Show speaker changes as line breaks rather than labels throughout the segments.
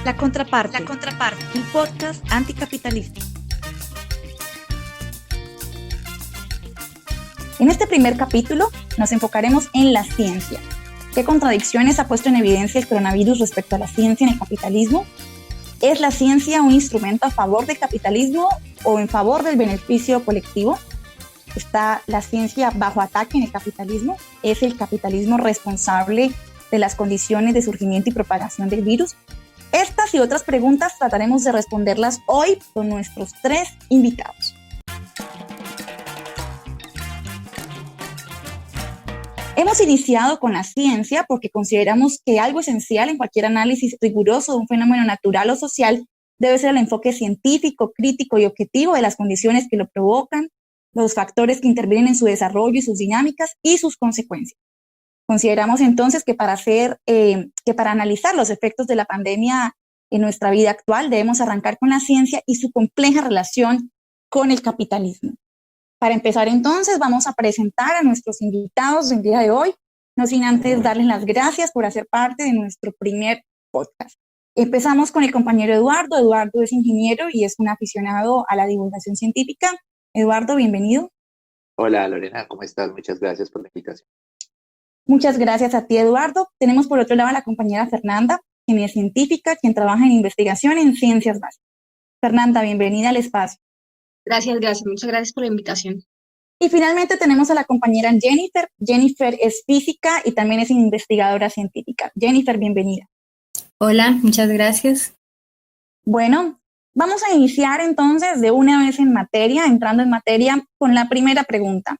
La Contraparte, un podcast anticapitalista. En este primer capítulo nos enfocaremos en la ciencia. ¿Qué contradicciones ha puesto en evidencia el coronavirus respecto a la ciencia en el capitalismo? ¿Es la ciencia un instrumento a favor del capitalismo o en favor del beneficio colectivo? ¿Está la ciencia bajo ataque en el capitalismo? ¿Es el capitalismo responsable de las condiciones de surgimiento y propagación del virus? Estas y otras preguntas trataremos de responderlas hoy con nuestros 3 invitados. Hemos iniciado con la ciencia porque consideramos que algo esencial en cualquier análisis riguroso de un fenómeno natural o social debe ser el enfoque científico, crítico y objetivo de las condiciones que lo provocan, los factores que intervienen en su desarrollo y sus dinámicas y sus consecuencias. Consideramos entonces que para analizar los efectos de la pandemia en nuestra vida actual debemos arrancar con la ciencia y su compleja relación con el capitalismo. Para empezar entonces vamos a presentar a nuestros invitados del día de hoy, no sin antes darles las gracias por hacer parte de nuestro primer podcast. Empezamos con el compañero Eduardo. Eduardo es ingeniero y es un aficionado a la divulgación científica. Eduardo, bienvenido.
Hola Lorena, ¿cómo estás? Muchas gracias por la invitación.
Muchas gracias a ti, Eduardo. Tenemos por otro lado a la compañera Fernanda, quien es científica, quien trabaja en investigación en ciencias básicas. Fernanda, bienvenida al espacio.
Gracias. Muchas gracias por la invitación.
Y finalmente tenemos a la compañera Jennifer. Jennifer es física y también es investigadora científica. Jennifer, bienvenida.
Hola, muchas gracias.
Bueno, vamos a iniciar entonces de una vez entrando en materia con la primera pregunta.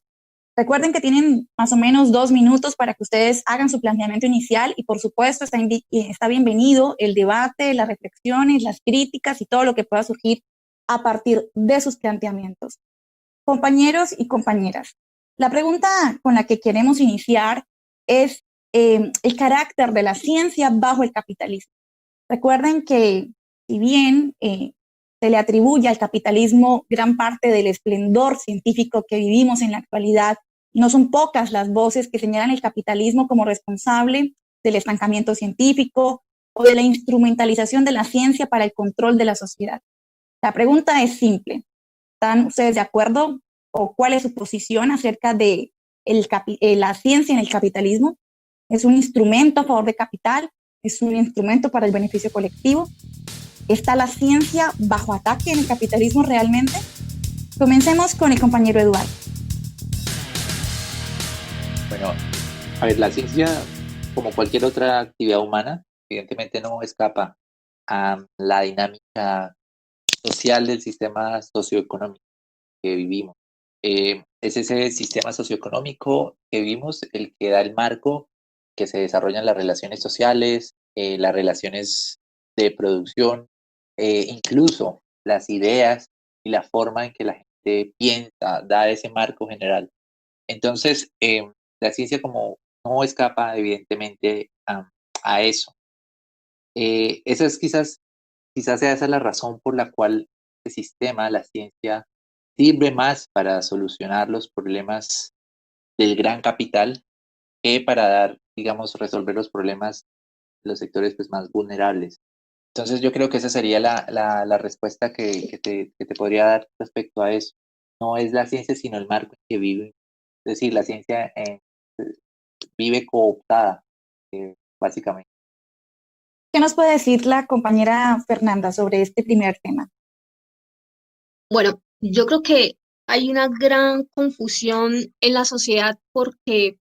Recuerden que tienen más o menos 2 minutos para que ustedes hagan su planteamiento inicial y por supuesto está bienvenido el debate, las reflexiones, las críticas y todo lo que pueda surgir a partir de sus planteamientos. Compañeros y compañeras, la pregunta con la que queremos iniciar es el carácter de la ciencia bajo el capitalismo. Recuerden que si bien se le atribuye al capitalismo gran parte del esplendor científico que vivimos en la actualidad, no son pocas las voces que señalan el capitalismo como responsable del estancamiento científico o de la instrumentalización de la ciencia para el control de la sociedad. La pregunta es simple. ¿Están ustedes de acuerdo o cuál es su posición acerca de la ciencia en el capitalismo? ¿Es un instrumento a favor del capital? ¿Es un instrumento para el beneficio colectivo? ¿Está la ciencia bajo ataque en el capitalismo realmente? Comencemos con el compañero Eduardo.
Bueno, a ver, la ciencia, como cualquier otra actividad humana, evidentemente no escapa a la dinámica social del sistema socioeconómico que vivimos. Es ese sistema socioeconómico que vivimos el que da el marco que se desarrollan las relaciones sociales, las relaciones de producción, incluso las ideas y la forma en que la gente piensa, da ese marco general. Entonces, la ciencia como no escapa evidentemente a eso. Esa es quizás sea esa la razón por la cual el sistema, la ciencia, sirve más para solucionar los problemas del gran capital que para resolver los problemas de los sectores pues, más vulnerables. Entonces yo creo que esa sería la respuesta que te podría dar respecto a eso. No es la ciencia, sino el marco en que vive. Es decir, la ciencia vive cooptada, básicamente.
¿Qué nos puede decir la compañera Fernanda sobre este primer tema?
Bueno, yo creo que hay una gran confusión en la sociedad porque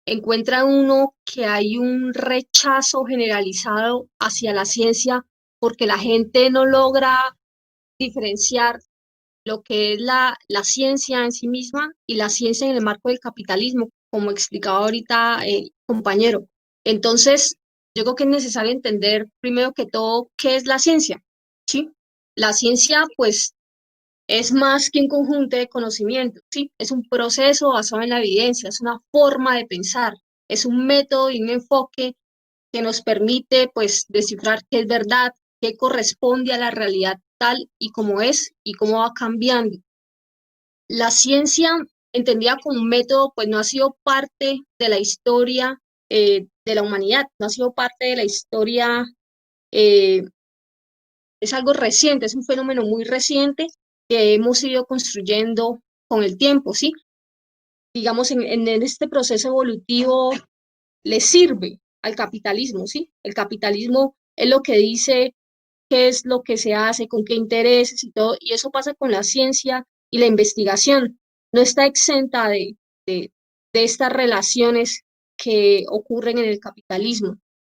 encuentra uno que hay un rechazo generalizado hacia la ciencia porque la gente no logra diferenciar lo que es la ciencia en sí misma y la ciencia en el marco del capitalismo, como explicaba ahorita el compañero. Entonces, yo creo que es necesario entender primero que todo qué es la ciencia, ¿sí? La ciencia, pues, es más que un conjunto de conocimientos, ¿sí? Es un proceso basado en la evidencia, es una forma de pensar, es un método y un enfoque que nos permite, pues, descifrar qué es verdad, qué corresponde a la realidad tal y como es y cómo va cambiando. La ciencia, entendida como un método, pues no ha sido parte de la historia de la humanidad, no ha sido parte de la historia es algo reciente, es un fenómeno muy reciente que hemos ido construyendo con el tiempo, ¿sí? Digamos, en este proceso evolutivo le sirve al capitalismo, ¿sí? El capitalismo es lo que dice qué es lo que se hace, con qué intereses y todo, y eso pasa con la ciencia y la investigación. No está exenta de, de estas relaciones que ocurren en el capitalismo.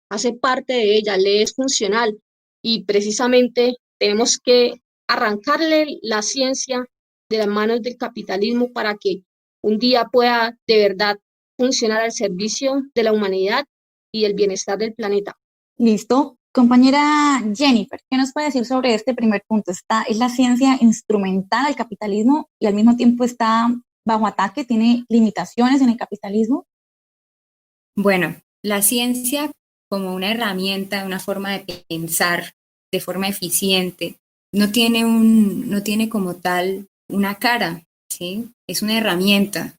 Hace parte de ella, le es funcional y precisamente tenemos que arrancarle la ciencia de las manos del capitalismo para que un día pueda de verdad funcionar al servicio de la humanidad y el bienestar del planeta.
Listo. Compañera Jennifer, ¿qué nos puede decir sobre este primer punto? ¿Es la ciencia instrumental al capitalismo y al mismo tiempo está bajo ataque? ¿Tiene limitaciones en el capitalismo?
Bueno, la ciencia como una herramienta, una forma de pensar de forma eficiente, no tiene como tal una cara, ¿sí? Es una herramienta.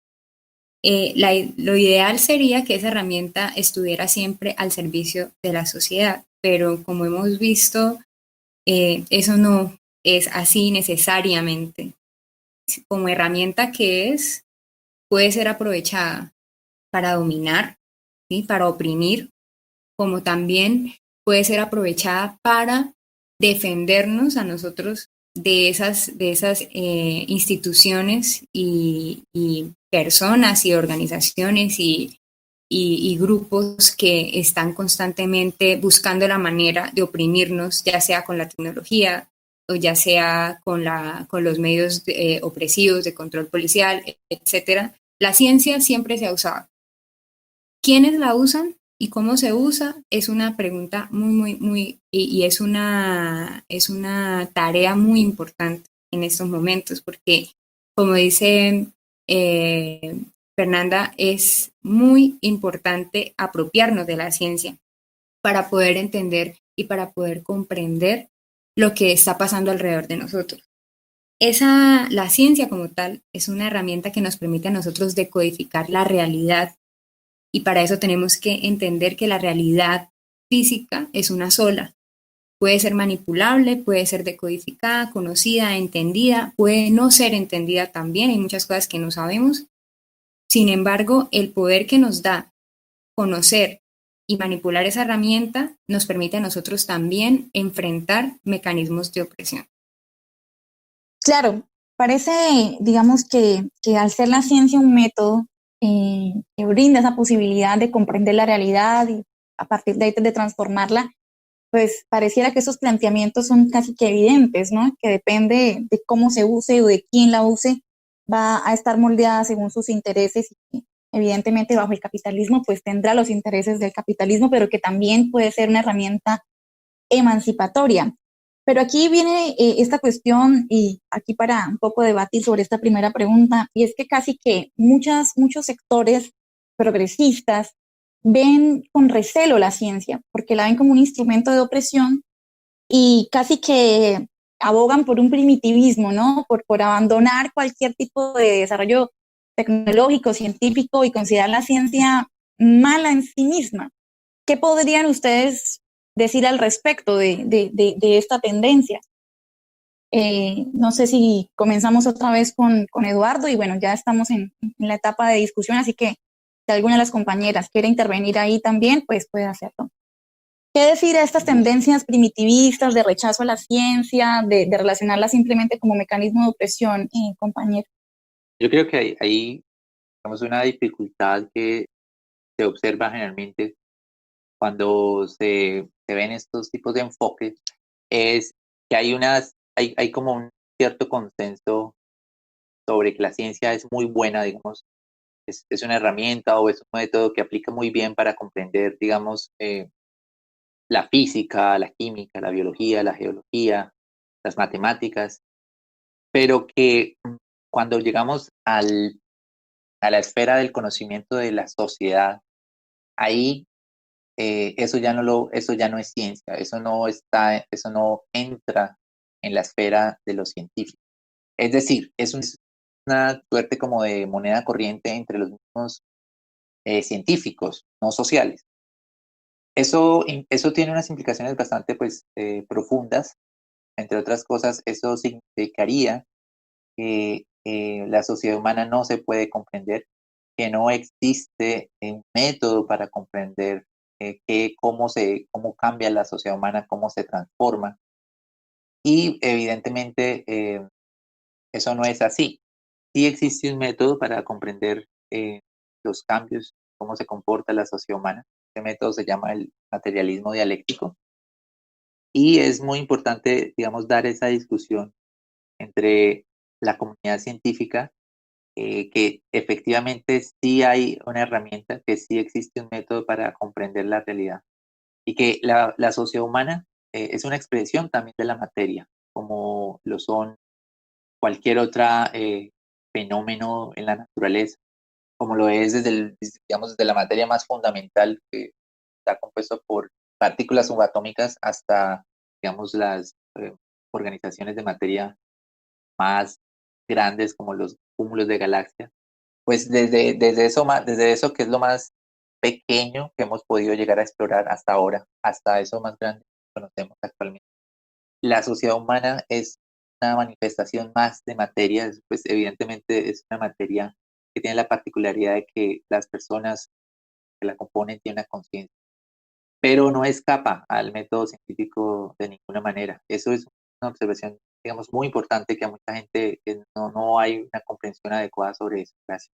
Lo ideal sería que esa herramienta estuviera siempre al servicio de la sociedad, pero como hemos visto, eso no es así necesariamente. Como herramienta que es, puede ser aprovechada para dominar, ¿sí? Para oprimir, como también puede ser aprovechada para defendernos a nosotros de esas instituciones y personas y organizaciones y grupos que están constantemente buscando la manera de oprimirnos, ya sea con la tecnología o ya sea con los medios opresivos de control policial, etcétera. La ciencia siempre se ha usado. ¿Quiénes la usan y cómo se usa? Es una pregunta y es una tarea muy importante en estos momentos, porque como dice Fernanda, es muy importante apropiarnos de la ciencia para poder entender y para poder comprender lo que está pasando alrededor de nosotros. La ciencia como tal es una herramienta que nos permite a nosotros decodificar la realidad y para eso tenemos que entender que la realidad física es una sola. Puede ser manipulable, puede ser decodificada, conocida, entendida, puede no ser entendida también, hay muchas cosas que no sabemos. Sin embargo, el poder que nos da conocer y manipular esa herramienta nos permite a nosotros también enfrentar mecanismos de opresión.
Claro, parece, digamos que al ser la ciencia un método que brinda esa posibilidad de comprender la realidad y a partir de ahí de transformarla, pues pareciera que esos planteamientos son casi que evidentes, ¿no? Que depende de cómo se use o de quién la use, va a estar moldeada según sus intereses y evidentemente bajo el capitalismo pues tendrá los intereses del capitalismo, pero que también puede ser una herramienta emancipatoria. Pero aquí viene esta cuestión y aquí para un poco debatir sobre esta primera pregunta, y es que casi que muchos sectores progresistas ven con recelo la ciencia, porque la ven como un instrumento de opresión y casi que abogan por un primitivismo, ¿no? Por abandonar cualquier tipo de desarrollo tecnológico, científico y considerar la ciencia mala en sí misma. ¿Qué podrían ustedes decir al respecto de esta tendencia? No sé si comenzamos otra vez con Eduardo y bueno, ya estamos en la etapa de discusión, así que si alguna de las compañeras quiere intervenir ahí también, pues puede hacerlo. ¿Qué decir a estas tendencias primitivistas de rechazo a la ciencia, de relacionarla simplemente como mecanismo de opresión, compañero?
Yo creo que hay digamos, una dificultad que se observa generalmente cuando se ven estos tipos de enfoques, es que hay como un cierto consenso sobre que la ciencia es muy buena, digamos, es una herramienta o es un método que aplica muy bien para comprender, digamos, la física, la química, la biología, la geología, las matemáticas, pero que cuando llegamos a la esfera del conocimiento de la sociedad, ahí eso ya no es ciencia, eso no entra en la esfera de los científicos. Es decir, una suerte como de moneda corriente entre los mismos científicos, no sociales. Eso tiene unas implicaciones bastante pues, profundas entre otras cosas, eso significaría que la sociedad humana no se puede comprender, que no existe un método para comprender cómo cambia la sociedad humana, cómo se transforma. Y evidentemente eso no es así. Sí existe un método para comprender los cambios, cómo se comporta la sociedad humana. Este método se llama el materialismo dialéctico. Y es muy importante, digamos, dar esa discusión entre la comunidad científica, que efectivamente sí hay una herramienta, que sí existe un método para comprender la realidad y que la sociedad humana es una expresión también de la materia, como lo son cualquier otra fenómeno en la naturaleza, como lo es digamos, desde la materia más fundamental, que está compuesto por partículas subatómicas, hasta, digamos, las organizaciones de materia más grandes, como los cúmulos de galaxias. Pues desde eso que es lo más pequeño que hemos podido llegar a explorar hasta ahora, hasta eso más grande que conocemos actualmente. La sociedad humana es una manifestación más de materia, pues evidentemente es una materia que tiene la particularidad de que las personas que la componen tienen una conciencia, pero no escapa al método científico de ninguna manera. Eso es una observación, digamos, muy importante, que a mucha gente no hay una comprensión adecuada sobre eso. Gracias.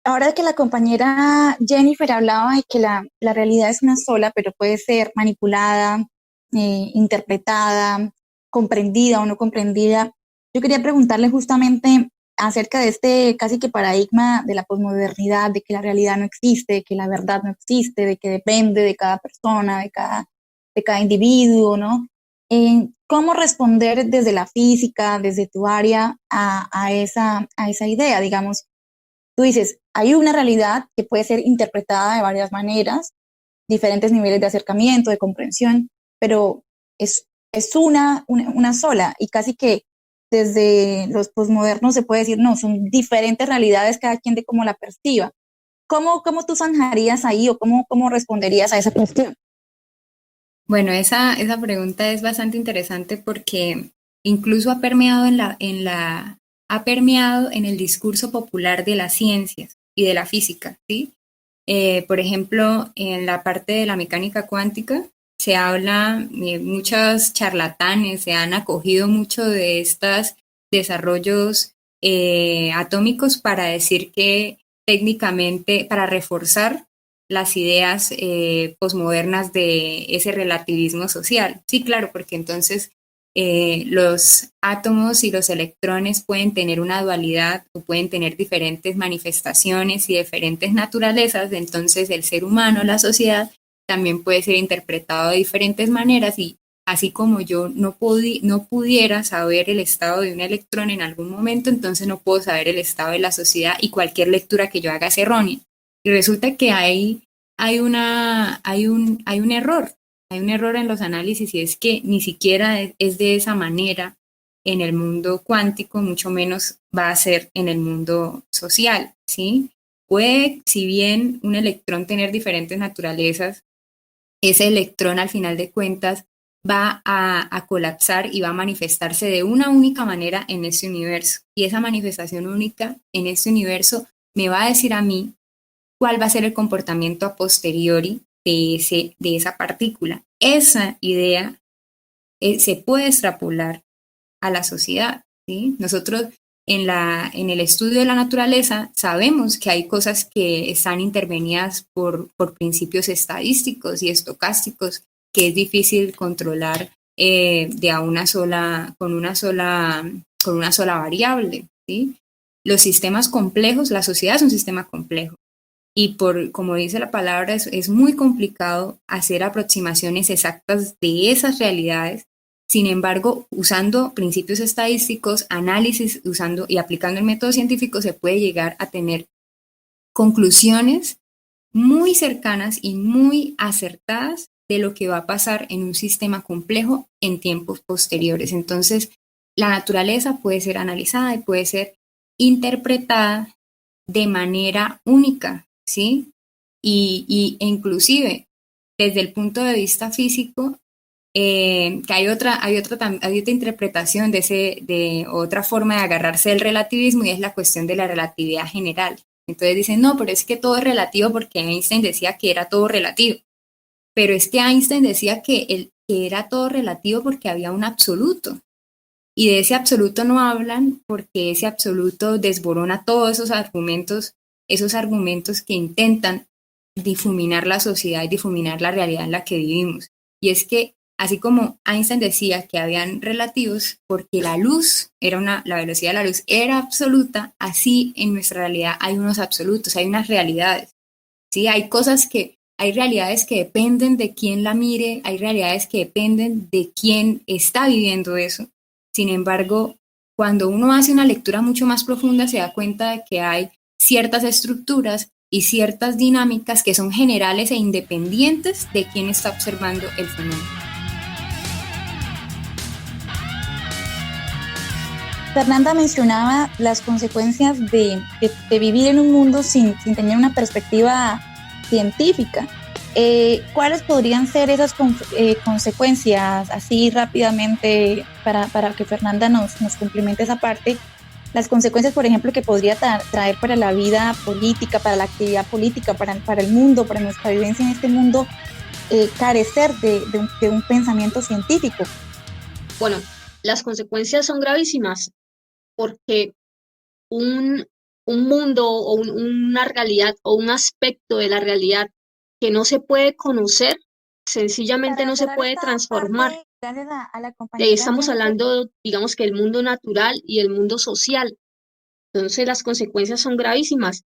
Ahora que la compañera Jennifer hablaba de que la realidad es una sola, pero puede ser manipulada, interpretada, comprendida o no comprendida, yo quería preguntarle justamente acerca de este casi que paradigma de la posmodernidad, de que la realidad no existe, de que la verdad no existe, de que depende de cada persona, de cada individuo, ¿no? ¿Cómo responder desde la física, desde tu área, a esa idea? Digamos, tú dices, hay una realidad que puede ser interpretada de varias maneras, diferentes niveles de acercamiento, de comprensión, pero es una sola, y casi que desde los posmodernos se puede decir, no, son diferentes realidades, cada quien de cómo la perciba. ¿Cómo tú zanjarías ahí o cómo responderías a esa cuestión?
Bueno, esa pregunta es bastante interesante porque incluso ha permeado en el discurso popular de las ciencias y de la física, ¿sí? Por ejemplo, en la parte de la mecánica cuántica se habla, muchos charlatanes se han acogido mucho de estos desarrollos atómicos para decir que técnicamente, para reforzar las ideas posmodernas de ese relativismo social. Sí, claro, porque entonces los átomos y los electrones pueden tener una dualidad o pueden tener diferentes manifestaciones y diferentes naturalezas, entonces el ser humano, la sociedad, también puede ser interpretado de diferentes maneras y así como yo no pudiera saber el estado de un electrón en algún momento, entonces no puedo saber el estado de la sociedad y cualquier lectura que yo haga es errónea. Y resulta que hay un error. Hay un error en los análisis y es que ni siquiera es de esa manera en el mundo cuántico, mucho menos va a ser en el mundo social, ¿sí? Puede, si bien un electrón tener diferentes naturalezas, ese electrón al final de cuentas va a colapsar y va a manifestarse de una única manera en ese universo. Y esa manifestación única en ese universo me va a decir a mí cuál va a ser el comportamiento a posteriori de esa partícula. Esa idea se puede extrapolar a la sociedad, ¿sí? Nosotros en el estudio de la naturaleza sabemos que hay cosas que están intervenidas por principios estadísticos y estocásticos que es difícil controlar con una sola variable, ¿sí? Los sistemas complejos, la sociedad es un sistema complejo. Y como dice la palabra, es muy complicado hacer aproximaciones exactas de esas realidades. Sin embargo, usando principios estadísticos, análisis, usando y aplicando el método científico, se puede llegar a tener conclusiones muy cercanas y muy acertadas de lo que va a pasar en un sistema complejo en tiempos posteriores. Entonces, la naturaleza puede ser analizada y puede ser interpretada de manera única, ¿sí? E inclusive, desde el punto de vista físico, que hay otra interpretación de otra forma de agarrarse del relativismo, y es la cuestión de la relatividad general. Entonces dicen, no, pero es que todo es relativo porque Einstein decía que era todo relativo. Pero es que Einstein decía que era todo relativo porque había un absoluto. Y de ese absoluto no hablan porque ese absoluto desborona todos esos argumentos que intentan difuminar la sociedad y difuminar la realidad en la que vivimos. Y es que, así como Einstein decía que habían relativos, porque la velocidad de la luz era absoluta, así en nuestra realidad hay unos absolutos, hay unas realidades. ¿Sí? Hay realidades que dependen de quién la mire, hay realidades que dependen de quién está viviendo eso. Sin embargo, cuando uno hace una lectura mucho más profunda, se da cuenta de que hay ciertas estructuras y ciertas dinámicas que son generales e independientes de quién está observando el fenómeno.
Fernanda mencionaba las consecuencias de vivir en un mundo sin tener una perspectiva científica. ¿Cuáles podrían ser esas consecuencias, así rápidamente, para que Fernanda nos complemente esa parte? Las consecuencias, por ejemplo, que podría traer para la vida política, para la actividad política, para el mundo, para nuestra vivencia en este mundo, carecer de un pensamiento científico.
Bueno, las consecuencias son gravísimas porque un mundo o una realidad o un aspecto de la realidad que no se puede conocer, sencillamente no se puede transformar.
Gracias a la
De ahí
compañera
estamos
Jennifer.
hablando, digamos que el mundo natural y el mundo social. Entonces las consecuencias son gravísimas.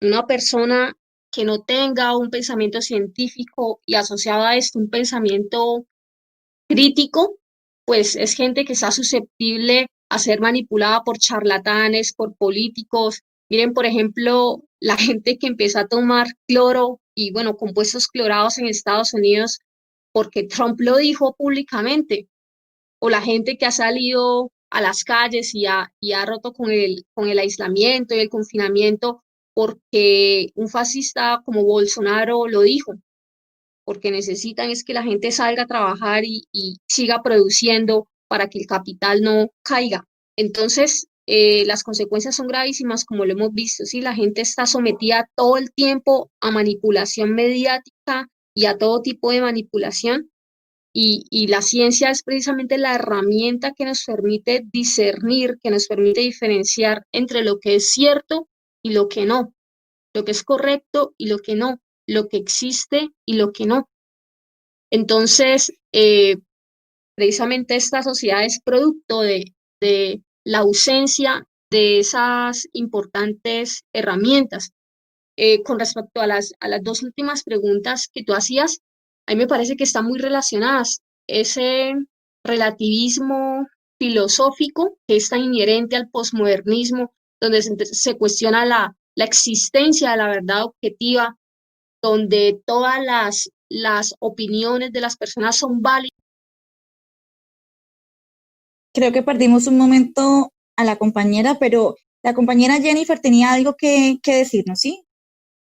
Una persona que no tenga un pensamiento científico y asociado a esto un pensamiento crítico, pues es gente que está susceptible a ser manipulada por charlatanes, por políticos. Miren, por ejemplo, la gente que empieza a tomar cloro y, bueno, compuestos clorados en Estados Unidos porque Trump lo dijo públicamente, o la gente que ha salido a las calles y ha roto con el aislamiento y el confinamiento porque un fascista como Bolsonaro lo dijo, porque necesitan es que la gente salga a trabajar y siga produciendo para que el capital no caiga. Entonces, las consecuencias son gravísimas, como lo hemos visto, ¿sí? La gente está sometida todo el tiempo a manipulación mediática y a todo tipo de manipulación, y la ciencia es precisamente la herramienta que nos permite discernir, que nos permite diferenciar entre lo que es cierto y lo que no, lo que es correcto y lo que no, lo que existe y lo que no. Entonces, precisamente esta sociedad es producto de la ausencia de esas importantes herramientas. Con respecto a las dos últimas preguntas que tú hacías, a mí me parece que están muy relacionadas. Ese relativismo filosófico que es tan inherente al posmodernismo, donde se cuestiona la existencia de la verdad objetiva, donde todas las opiniones de las personas son válidas.
Creo que perdimos un momento a la compañera, pero la compañera Jennifer tenía algo que decirnos, ¿sí?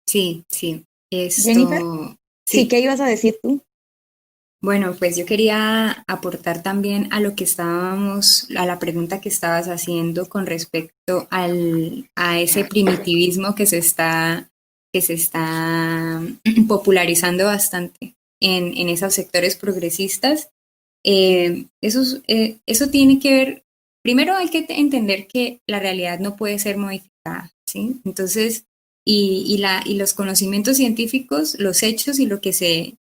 Sí.
Jennifer, sí, ¿qué ibas a decir tú?
Bueno, pues yo quería aportar también a a la pregunta que estabas haciendo con respecto a ese primitivismo que se está popularizando bastante en esos sectores progresistas. Eso tiene que ver, primero hay que entender que la realidad no puede ser modificada, ¿sí? Entonces, y los conocimientos científicos, los hechos y lo que se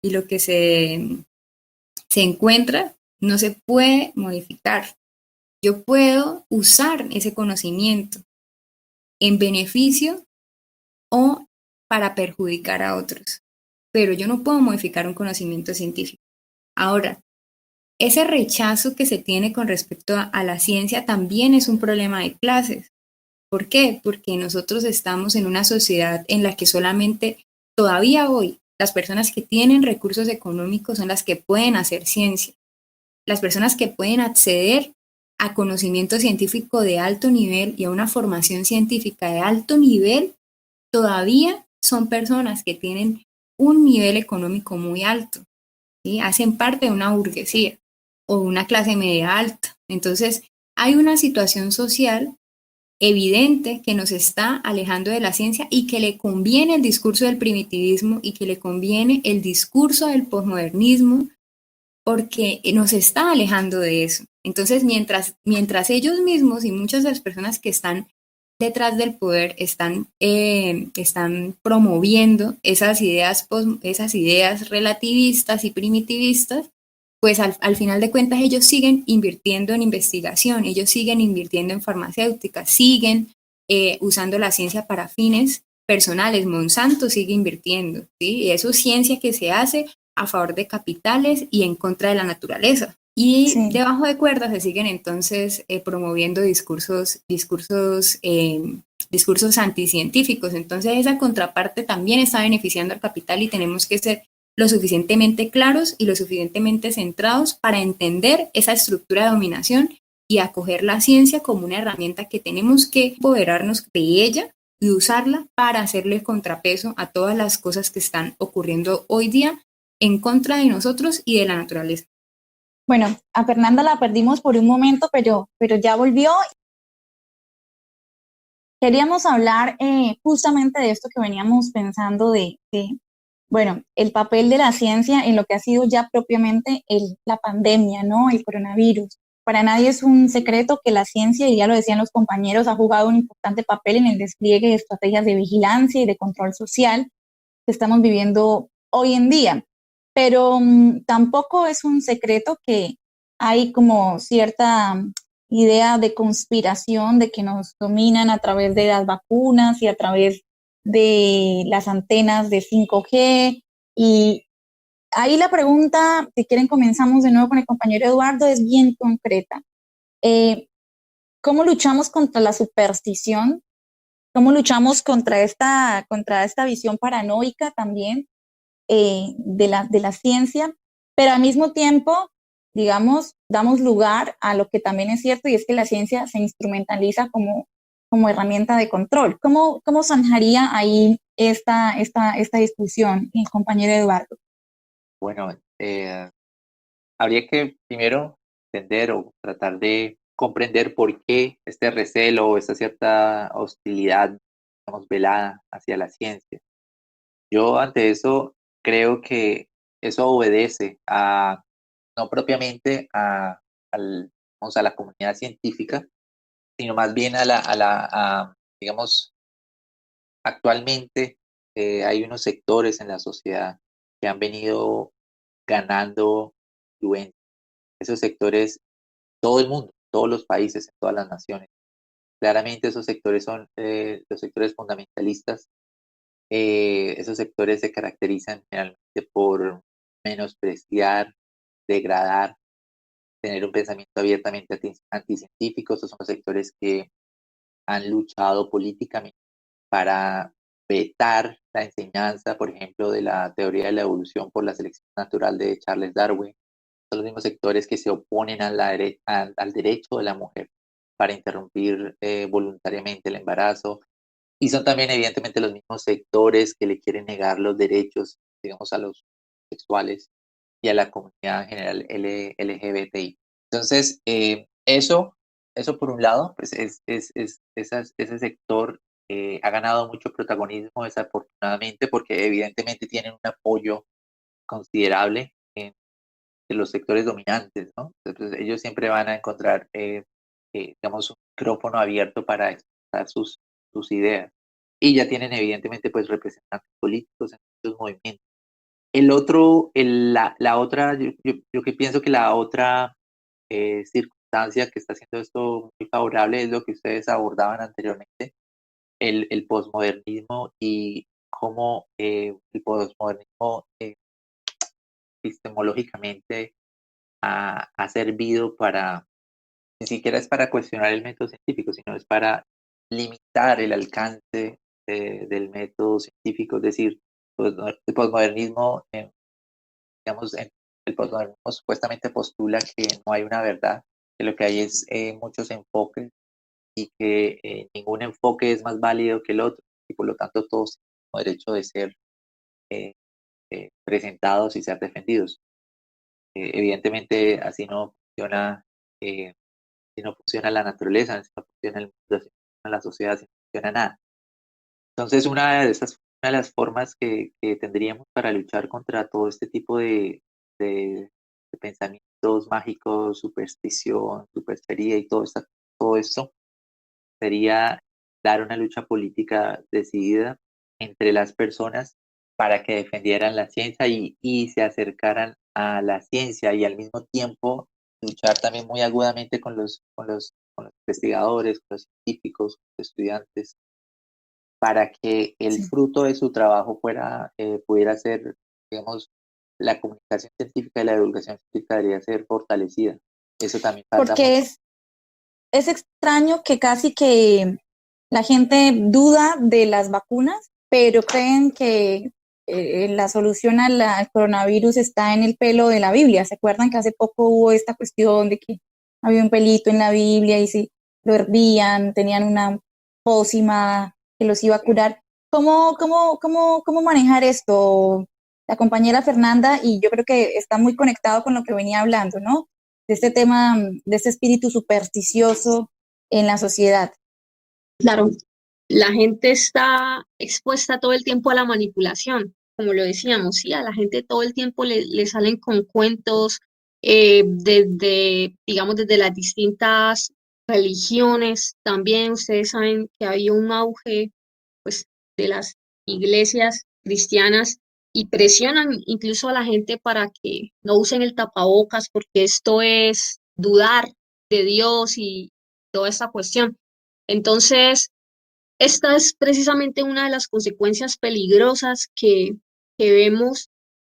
encuentra, no se puede modificar. Yo puedo usar ese conocimiento en beneficio o para perjudicar a otros, pero yo no puedo modificar un conocimiento científico. Ahora, ese rechazo que se tiene con respecto a la ciencia también es un problema de clases. ¿Por qué? Porque nosotros estamos en una sociedad en la que solamente todavía hoy las personas que tienen recursos económicos son las que pueden hacer ciencia. Las personas que pueden acceder a conocimiento científico de alto nivel y a una formación científica de alto nivel todavía son personas que tienen un nivel económico muy alto. ¿sí? Hacen parte de una burguesía o una clase media alta. Entonces, hay una situación social evidente que nos está alejando de la ciencia y que le conviene el discurso del primitivismo y que le conviene el discurso del posmodernismo porque nos está alejando de eso. Entonces, mientras ellos mismos y muchas de las personas que están detrás del poder están promoviendo esas ideas relativistas y primitivistas, pues al final de cuentas ellos siguen invirtiendo en investigación, ellos siguen invirtiendo en farmacéuticas, siguen usando la ciencia para fines personales. Monsanto sigue invirtiendo, ¿sí? Y eso es ciencia que se hace a favor de capitales y en contra de la naturaleza. Y
Sí.
debajo de cuerdas se siguen entonces promoviendo discursos anticientíficos. Entonces esa contraparte también está beneficiando al capital y tenemos que ser lo suficientemente claros y lo suficientemente centrados para entender esa estructura de dominación y acoger la ciencia como una herramienta que tenemos que empoderarnos de ella y usarla para hacerle contrapeso a todas las cosas que están ocurriendo hoy día en contra de nosotros y de la naturaleza.
Bueno, a Fernanda la perdimos por un momento, pero ya volvió. Queríamos hablar justamente de esto que veníamos pensando bueno, el papel de la ciencia en lo que ha sido ya propiamente la pandemia, ¿no? El coronavirus. Para nadie es un secreto que la ciencia, y ya lo decían los compañeros, ha jugado un importante papel en el despliegue de estrategias de vigilancia y de control social que estamos viviendo hoy en día. Pero tampoco es un secreto que hay como cierta idea de conspiración de que nos dominan a través de las vacunas y a través de las antenas de 5G. Y ahí la pregunta, si quieren comenzamos de nuevo con el compañero Eduardo, es bien concreta. ¿Cómo luchamos contra la superstición? ¿Cómo luchamos contra esta visión paranoica también de la ciencia? Pero al mismo tiempo, digamos, damos lugar a lo que también es cierto y es que la ciencia se instrumentaliza como herramienta de control. ¿Cómo zanjaría ahí esta discusión, mi compañero Eduardo?
Bueno, habría que primero entender o tratar de comprender por qué este recelo o esta cierta hostilidad, digamos, velada hacia la ciencia. Yo ante eso creo que eso obedece no propiamente digamos, a la comunidad científica, sino más bien digamos, actualmente hay unos sectores en la sociedad que han venido ganando influencia. Esos sectores, todo el mundo, todos los países, en todas las naciones. Claramente esos sectores son los sectores fundamentalistas. Esos sectores se caracterizan generalmente por menospreciar, degradar, tener un pensamiento abiertamente anticientífico. Esos son los sectores que han luchado políticamente para vetar la enseñanza, por ejemplo, de la teoría de la evolución por la selección natural de Charles Darwin. Son los mismos sectores que se oponen al derecho de la mujer para interrumpir voluntariamente el embarazo. Y son también, evidentemente, los mismos sectores que le quieren negar los derechos, digamos, a los sexuales y a la comunidad en general LGBTI. Entonces, eso por un lado, pues ese sector ha ganado mucho protagonismo desafortunadamente porque evidentemente tienen un apoyo considerable de los sectores dominantes, ¿no? Entonces ellos siempre van a encontrar, digamos, un micrófono abierto para expresar sus ideas. Y ya tienen evidentemente pues representantes políticos en muchos movimientos. La otra, yo que pienso que la otra circunstancia que está haciendo esto muy favorable es lo que ustedes abordaban anteriormente, el posmodernismo y cómo el posmodernismo epistemológicamente ha servido para, ni siquiera es para cuestionar el método científico, sino es para limitar el alcance del método científico, es decir, el posmodernismo, digamos, el posmodernismo supuestamente postula que no hay una verdad, que lo que hay es muchos enfoques y que ningún enfoque es más válido que el otro y por lo tanto todos tienen derecho de ser presentados y ser defendidos. Evidentemente así no funciona, si no funciona la naturaleza, si no funciona el mundo, si no funciona la sociedad, si no funciona nada. Entonces, una de las formas que tendríamos para luchar contra todo este tipo de pensamientos mágicos, superstición, superchería y todo esto, sería dar una lucha política decidida entre las personas para que defendieran la ciencia y se acercaran a la ciencia y al mismo tiempo luchar también muy agudamente con los investigadores, con los científicos, con los estudiantes, para que el
Sí.
fruto de su trabajo pudiera ser, digamos, la comunicación científica y la divulgación científica debería ser fortalecida. Eso también pasa
Porque
mucho.
es extraño que casi que la gente duda de las vacunas, pero creen que la solución al coronavirus está en el pelo de la Biblia. ¿Se acuerdan que hace poco hubo esta cuestión de que había un pelito en la Biblia y si lo hervían, tenían una pócima que los iba a curar? ¿Cómo manejar esto? La compañera Fernanda, y yo creo que está muy conectado con lo que venía hablando, ¿no? De este tema, de este espíritu supersticioso en la sociedad.
Claro, la gente está expuesta todo el tiempo a la manipulación, como lo decíamos, sí, a la gente todo el tiempo le salen con cuentos digamos, desde las distintas religiones. También ustedes saben que había un auge, pues, de las iglesias cristianas y presionan incluso a la gente para que no usen el tapabocas porque esto es dudar de Dios y toda esta cuestión. Entonces, esta es precisamente una de las consecuencias peligrosas que vemos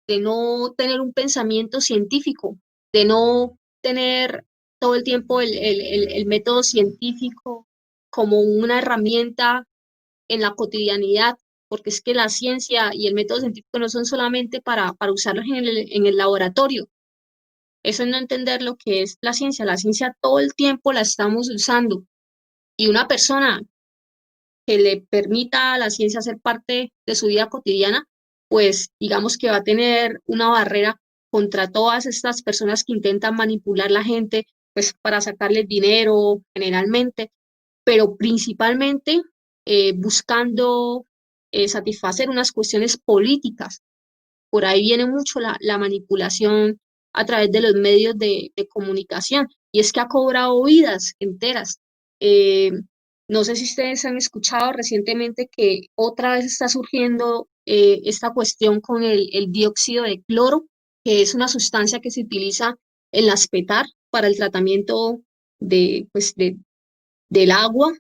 de no tener un pensamiento científico, de no tener todo el tiempo el método científico como una herramienta en la cotidianidad, porque es que la ciencia y el método científico no son solamente para usarlos en el laboratorio. Eso es no entender lo que es la ciencia todo el tiempo la estamos usando. Y una persona que le permita a la ciencia ser parte de su vida cotidiana, pues digamos que va a tener una barrera contra todas estas personas que intentan manipular la gente, pues para sacarles dinero generalmente, pero principalmente buscando satisfacer unas cuestiones políticas. Por ahí viene mucho la manipulación a través de los medios de comunicación, y es que ha cobrado vidas enteras. Eh, no sé si ustedes han escuchado recientemente que otra vez está surgiendo esta cuestión con el dióxido de cloro, que es una sustancia que se utiliza en las PETAR para el tratamiento pues, del agua,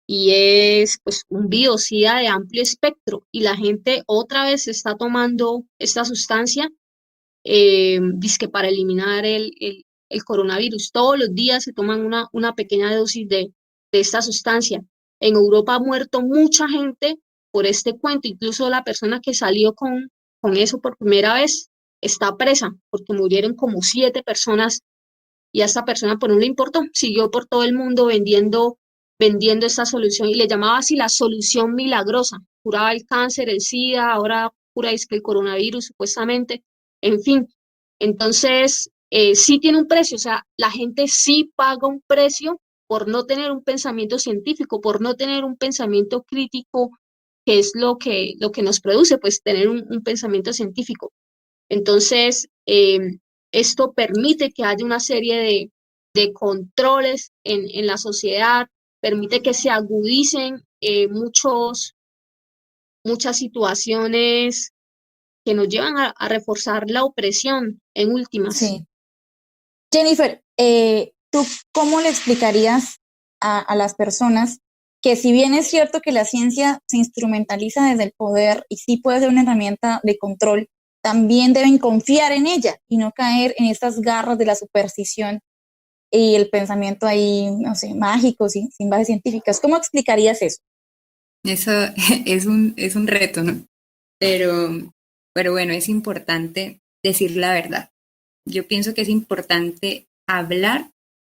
y es pues un biocida de amplio espectro, y la gente otra vez está tomando esta sustancia dizque para eliminar el coronavirus. Todos los días se toman una pequeña dosis de esta sustancia. En Europa ha muerto mucha gente por este cuento, incluso la persona que salió con eso por primera vez está presa porque murieron como 7 personas, y a esta persona pues no le importó, siguió por todo el mundo vendiendo esta solución, y le llamaba así la solución milagrosa. Curaba el cáncer, el SIDA, ahora cura el coronavirus supuestamente, en fin. Entonces, sí tiene un precio, o sea, la gente sí paga un precio por no tener un pensamiento científico, por no tener un pensamiento crítico, que es lo que nos produce, pues tener un pensamiento científico. Entonces, esto permite que haya una serie de controles en la sociedad, permite que se agudicen muchas situaciones que nos llevan a reforzar la opresión en últimas.
Sí. Jennifer, ¿tú cómo le explicarías a las personas que si bien es cierto que la ciencia se instrumentaliza desde el poder y sí puede ser una herramienta de control, también deben confiar en ella y no caer en estas garras de la superstición y el pensamiento ahí, no sé, mágico, sin bases científicas? ¿Cómo explicarías eso?
Eso es un reto, ¿no? Pero bueno, es importante decir la verdad. Yo pienso que es importante hablar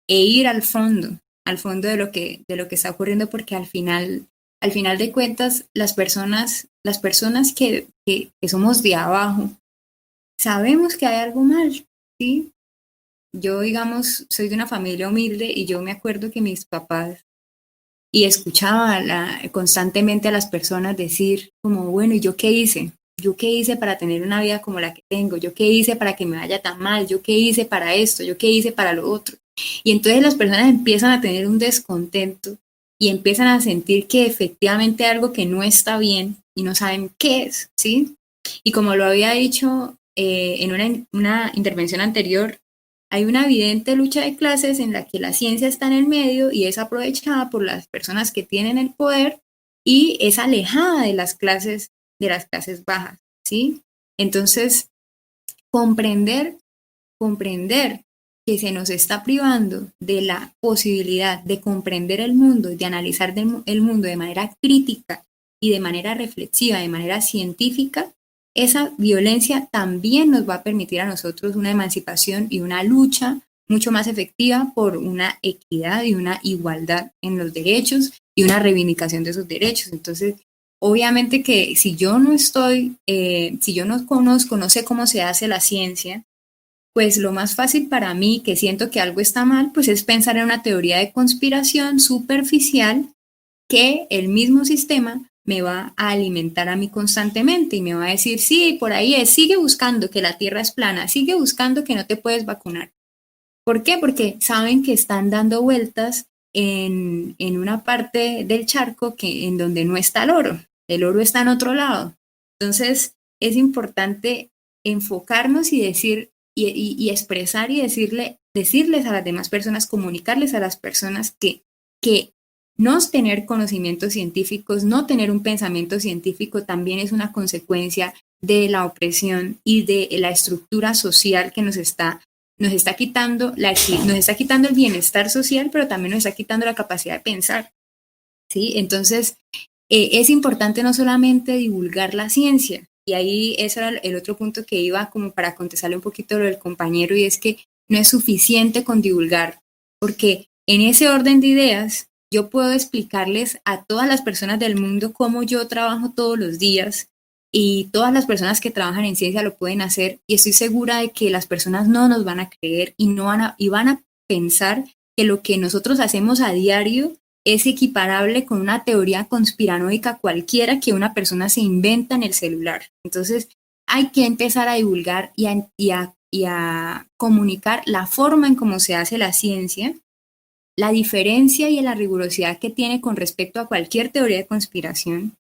e ir al fondo de lo que está ocurriendo, porque al final de cuentas, las personas que somos de abajo, sabemos que hay algo mal, ¿sí? Yo, digamos, soy de una familia humilde y yo me acuerdo que mis papás, y escuchaba constantemente a las personas decir como, bueno, ¿y yo qué hice? ¿Yo qué hice para tener una vida como la que tengo? ¿Yo qué hice para que me vaya tan mal? ¿Yo qué hice para esto? ¿Yo qué hice para lo otro? Y entonces las personas empiezan a tener un descontento y empiezan a sentir que efectivamente hay algo que no está bien y no saben qué es, ¿sí? Y como lo había dicho en una intervención anterior, hay una evidente lucha de clases en la que la ciencia está en el medio y es aprovechada por las personas que tienen el poder y es alejada de las clases bajas, ¿sí? Entonces, comprender, comprender que se nos está privando de la posibilidad de comprender el mundo y de analizar el mundo de manera crítica y de manera reflexiva, de manera científica, esa violencia también nos va a permitir a nosotros una emancipación y una lucha mucho más efectiva por una equidad y una igualdad en los derechos y una reivindicación de esos derechos. Entonces, obviamente que si yo no estoy, si yo no conozco, no sé cómo se hace la ciencia, pues lo más fácil para mí, que siento que algo está mal, pues es pensar en una teoría de conspiración superficial que el mismo sistema me va a alimentar a mí constantemente y me va a decir, sí, por ahí es, sigue buscando que la Tierra es plana, sigue buscando que no te puedes vacunar. ¿Por qué? Porque saben que están dando vueltas en una parte del charco en donde no está el oro está en otro lado. Entonces es importante enfocarnos y decir y expresar y decirles a las demás personas, comunicarles a las personas que no tener conocimientos científicos, no tener un pensamiento científico también es una consecuencia de la opresión y de la estructura social que nos está quitando nos está quitando el bienestar social, pero también nos está quitando la capacidad de pensar, ¿sí? Entonces, es importante no solamente divulgar la ciencia, y ahí ese era el otro punto que iba como para contestarle un poquito lo del compañero, y es que no es suficiente con divulgar, porque en ese orden de ideas yo puedo explicarles a todas las personas del mundo cómo yo trabajo todos los días y todas las personas que trabajan en ciencia lo pueden hacer y estoy segura de que las personas no nos van a creer y van a pensar que lo que nosotros hacemos a diario es equiparable con una teoría conspiranoica cualquiera que una persona se inventa en el celular. Entonces, hay que empezar a divulgar y a comunicar la forma en cómo se hace la ciencia, la diferencia y la rigurosidad que tiene con respecto a cualquier teoría de conspiración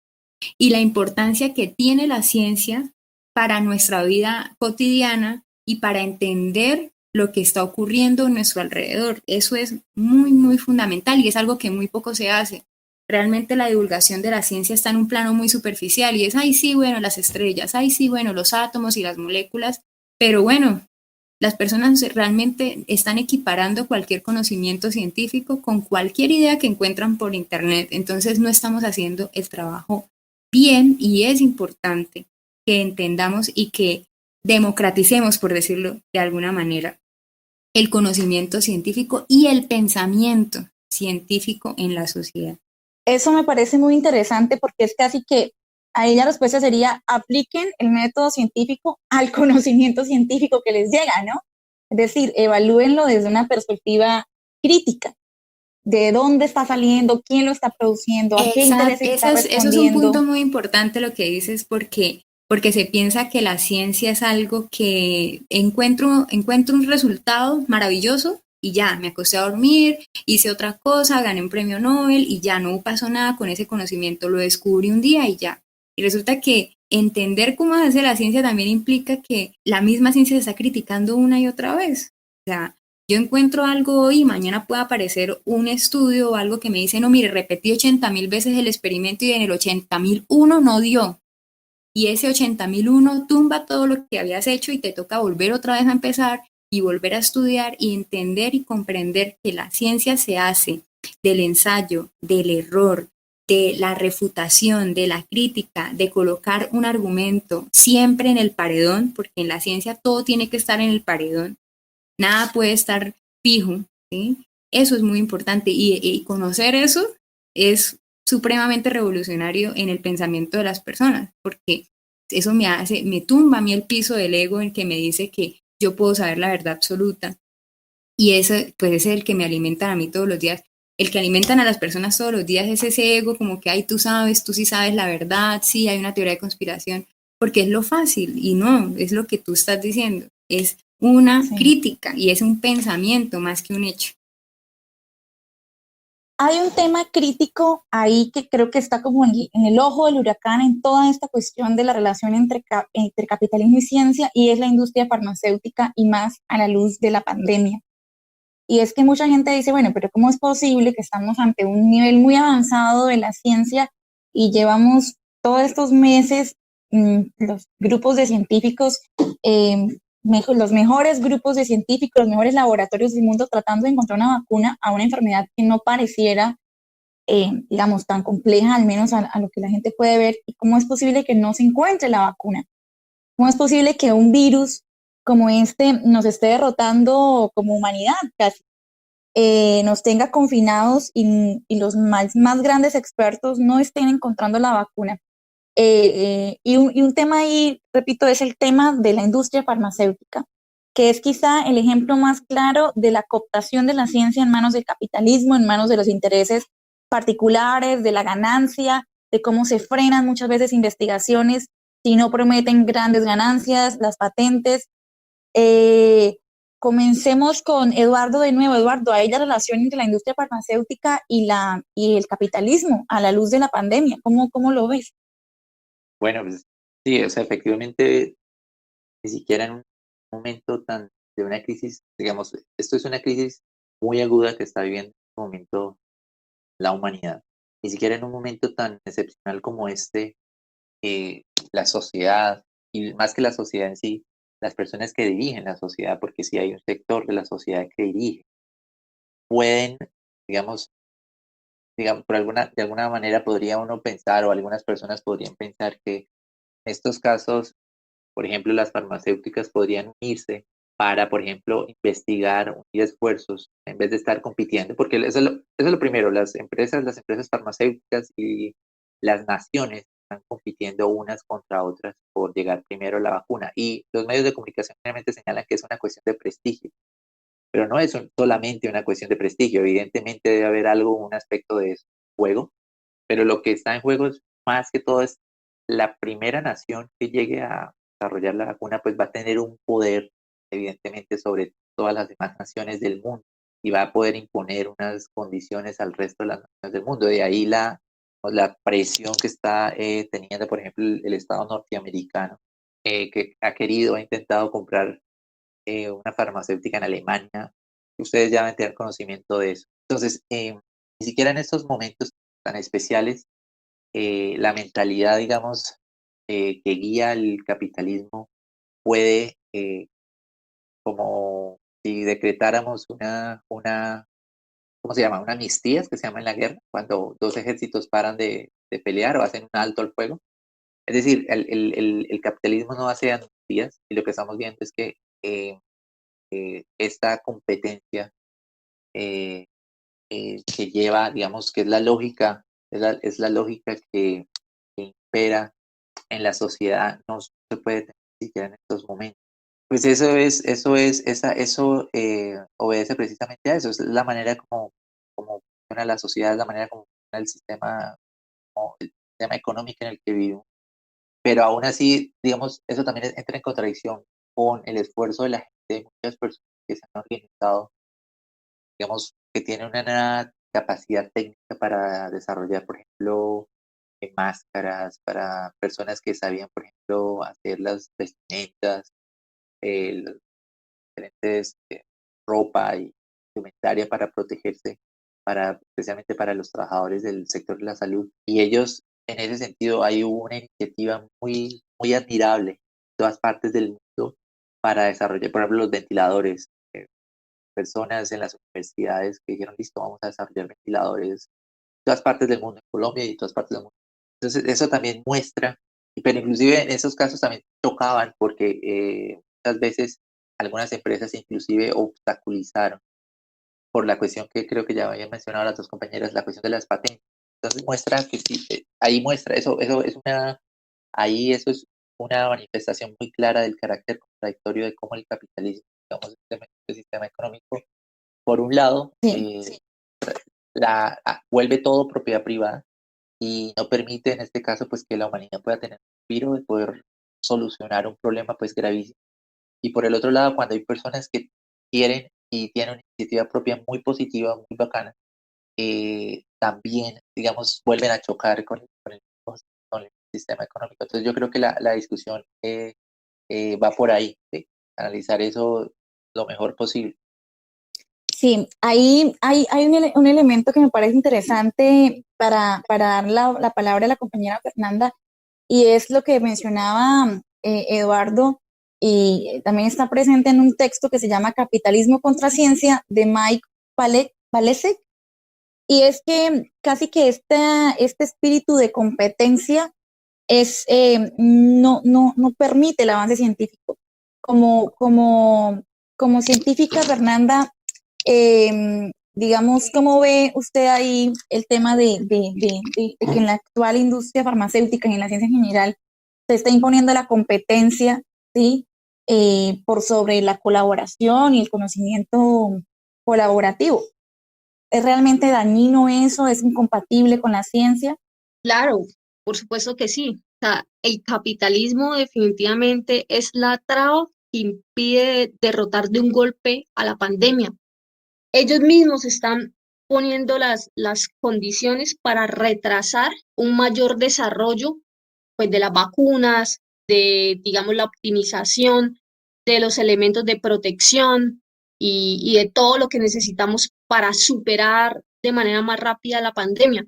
y la importancia que tiene la ciencia para nuestra vida cotidiana y para entender lo que está ocurriendo en nuestro alrededor. Eso es muy, muy fundamental y es algo que muy poco se hace. Realmente la divulgación de la ciencia está en un plano muy superficial y es, ay, sí, bueno, las estrellas, ay, sí, bueno, los átomos y las moléculas, pero bueno, las personas realmente están equiparando cualquier conocimiento científico con cualquier idea que encuentran por internet, entonces no estamos haciendo el trabajo bien y es importante que entendamos y que democraticemos, por decirlo de alguna manera, el conocimiento científico y el pensamiento científico en la sociedad.
Eso me parece muy interesante porque es casi que ahí la respuesta sería apliquen el método científico al conocimiento científico que les llega, ¿no? Es decir, evalúenlo desde una perspectiva crítica, de dónde está saliendo, quién lo está produciendo, a qué intereses está
Eso es un
respondiendo.
punto muy importante lo que dices porque se piensa que la ciencia es algo que encuentro un resultado maravilloso y ya, me acosté a dormir, hice otra cosa, gané un premio Nobel y ya no pasó nada con ese conocimiento, lo descubrí un día y ya. Y resulta que entender cómo se hace la ciencia también implica que la misma ciencia se está criticando una y otra vez. O sea, yo encuentro algo hoy y mañana puede aparecer un estudio o algo que me dice, no, mire, repetí 80.000 veces el experimento y en el 80.001 no dio. Y ese 80.001 tumba todo lo que habías hecho y te toca volver otra vez a empezar y volver a estudiar y entender y comprender que la ciencia se hace del ensayo, del error, de la refutación, de la crítica, de colocar un argumento siempre en el paredón, porque en la ciencia todo tiene que estar en el paredón, nada puede estar fijo, ¿sí? Eso es muy importante y conocer eso es supremamente revolucionario en el pensamiento de las personas, porque eso me tumba a mí el piso del ego en que me dice que yo puedo saber la verdad absoluta. Y eso, pues ese es el que me alimentan a mí todos los días. El que alimentan a las personas todos los días es ese ego, como que, ay, tú sabes, tú sí sabes la verdad, sí, hay una teoría de conspiración, porque es lo fácil y no, es lo que tú estás diciendo. Es una
Sí.
crítica y es un pensamiento más que un hecho.
Hay un tema crítico ahí que creo que está como en el ojo del huracán en toda esta cuestión de la relación entre capitalismo y ciencia, y es la industria farmacéutica, y más a la luz de la pandemia. Y es que mucha gente dice, bueno, pero ¿cómo es posible que estamos ante un nivel muy avanzado de la ciencia y llevamos todos estos meses, los grupos de científicos, los mejores grupos de científicos, los mejores laboratorios del mundo tratando de encontrar una vacuna a una enfermedad que no pareciera, digamos, tan compleja, al menos a lo que la gente puede ver? ¿Y cómo es posible que no se encuentre la vacuna? ¿Cómo es posible que un virus como este nos esté derrotando como humanidad casi? Nos tenga confinados y los más grandes expertos no estén encontrando la vacuna. Y un tema ahí, repito, es el tema de la industria farmacéutica, que es quizá el ejemplo más claro de la cooptación de la ciencia en manos del capitalismo, en manos de los intereses particulares, de la ganancia, de cómo se frenan muchas veces investigaciones si no prometen grandes ganancias, las patentes. Eh, Comencemos con Eduardo de nuevo. Eduardo, ¿hay la relación entre la industria farmacéutica y el capitalismo a la luz de la pandemia? ¿Cómo lo ves?
Bueno, pues sí, o sea, efectivamente, ni siquiera en un momento tan de una crisis, digamos, esto es una crisis muy aguda que está viviendo en este momento la humanidad. Ni siquiera en un momento tan excepcional como este, la sociedad, y más que la sociedad en sí, las personas que dirigen la sociedad, porque si hay un sector de la sociedad que dirige, pueden, digamos, de alguna manera podría uno pensar, o algunas personas podrían pensar que en estos casos, por ejemplo, las farmacéuticas podrían unirse para, por ejemplo, investigar, unir esfuerzos en vez de estar compitiendo, porque eso es lo primero, las empresas farmacéuticas y las naciones están compitiendo unas contra otras por llegar primero a la vacuna. Y los medios de comunicación generalmente señalan que es una cuestión de prestigio, pero no es solamente una cuestión de prestigio, evidentemente debe haber algo, un aspecto de juego, pero lo que está en juego es más que todo es la primera nación que llegue a desarrollar la vacuna, pues va a tener un poder, evidentemente, sobre todas las demás naciones del mundo y va a poder imponer unas condiciones al resto de las naciones del mundo. De ahí la presión que está teniendo, por ejemplo, el Estado norteamericano, que ha querido, ha intentado comprar una farmacéutica en Alemania. Ustedes ya deben tener conocimiento de eso. Entonces, ni siquiera en estos momentos tan especiales, la mentalidad, digamos, que guía el capitalismo puede, como si decretáramos ¿cómo se llama? Una amnistía, es que se llama en la guerra, cuando dos ejércitos paran de pelear o hacen un alto al fuego. Es decir, el capitalismo no hace amnistías y lo que estamos viendo es que esta competencia eh, que lleva, digamos, que es la lógica, es la lógica que impera en la sociedad, no se puede tener ni siquiera en estos momentos. Pues eso obedece precisamente a eso, es la manera como funciona la sociedad, es la manera como funciona el sistema económico en el que vivimos. Pero aún así, digamos, eso también entra en contradicción con el esfuerzo de la gente, de muchas personas que se han organizado, digamos, que tienen una capacidad técnica para desarrollar, por ejemplo, máscaras para personas que sabían, por ejemplo, hacer las vestimentas, las diferentes ropa y indumentaria para protegerse, especialmente para los trabajadores del sector de la salud. Y ellos, en ese sentido, hay una iniciativa muy admirable en todas partes del mundo para desarrollar, por ejemplo, los ventiladores. Personas en las universidades que dijeron, listo, vamos a desarrollar ventiladores en todas partes del mundo, en Colombia y en todas partes del mundo. Entonces, eso también muestra, pero inclusive en esos casos también chocaban porque muchas veces algunas empresas inclusive obstaculizaron por la cuestión que creo que ya habían mencionado las dos compañeras, la cuestión de las patentes. Entonces muestra que sí, ahí muestra, ahí eso es una manifestación muy clara del carácter contradictorio de cómo el capitalismo, digamos, este sistema económico, por un lado,
Sí.
vuelve todo propiedad privada y no permite en este caso pues que la humanidad pueda tener un respiro de poder solucionar un problema pues gravísimo. Y por el otro lado, cuando hay personas que quieren y tienen una iniciativa propia muy positiva, muy bacana, también, digamos, vuelven a chocar con el sistema económico. Entonces yo creo que la discusión va por ahí, ¿sí? Analizar eso lo mejor posible.
Sí, ahí hay un elemento que me parece interesante para dar la palabra a la compañera Fernanda, y es lo que mencionaba Eduardo, y también está presente en un texto que se llama Capitalismo contra Ciencia de Mike Palesek, y es que casi que este espíritu de competencia no permite el avance científico. Como científica, Fernanda, digamos, ¿cómo ve usted ahí el tema de que en la actual industria farmacéutica y en la ciencia en general se está imponiendo la competencia, ¿sí? Por sobre la colaboración y el conocimiento colaborativo? ¿Es realmente dañino eso? ¿Es incompatible con la ciencia?
Claro, por supuesto que sí. O sea, el capitalismo definitivamente es la traba que impide derrotar de un golpe a la pandemia. Ellos mismos están poniendo las condiciones para retrasar un mayor desarrollo, pues, de las vacunas, de, digamos, la optimización de los elementos de protección y de todo lo que necesitamos para superar de manera más rápida la pandemia.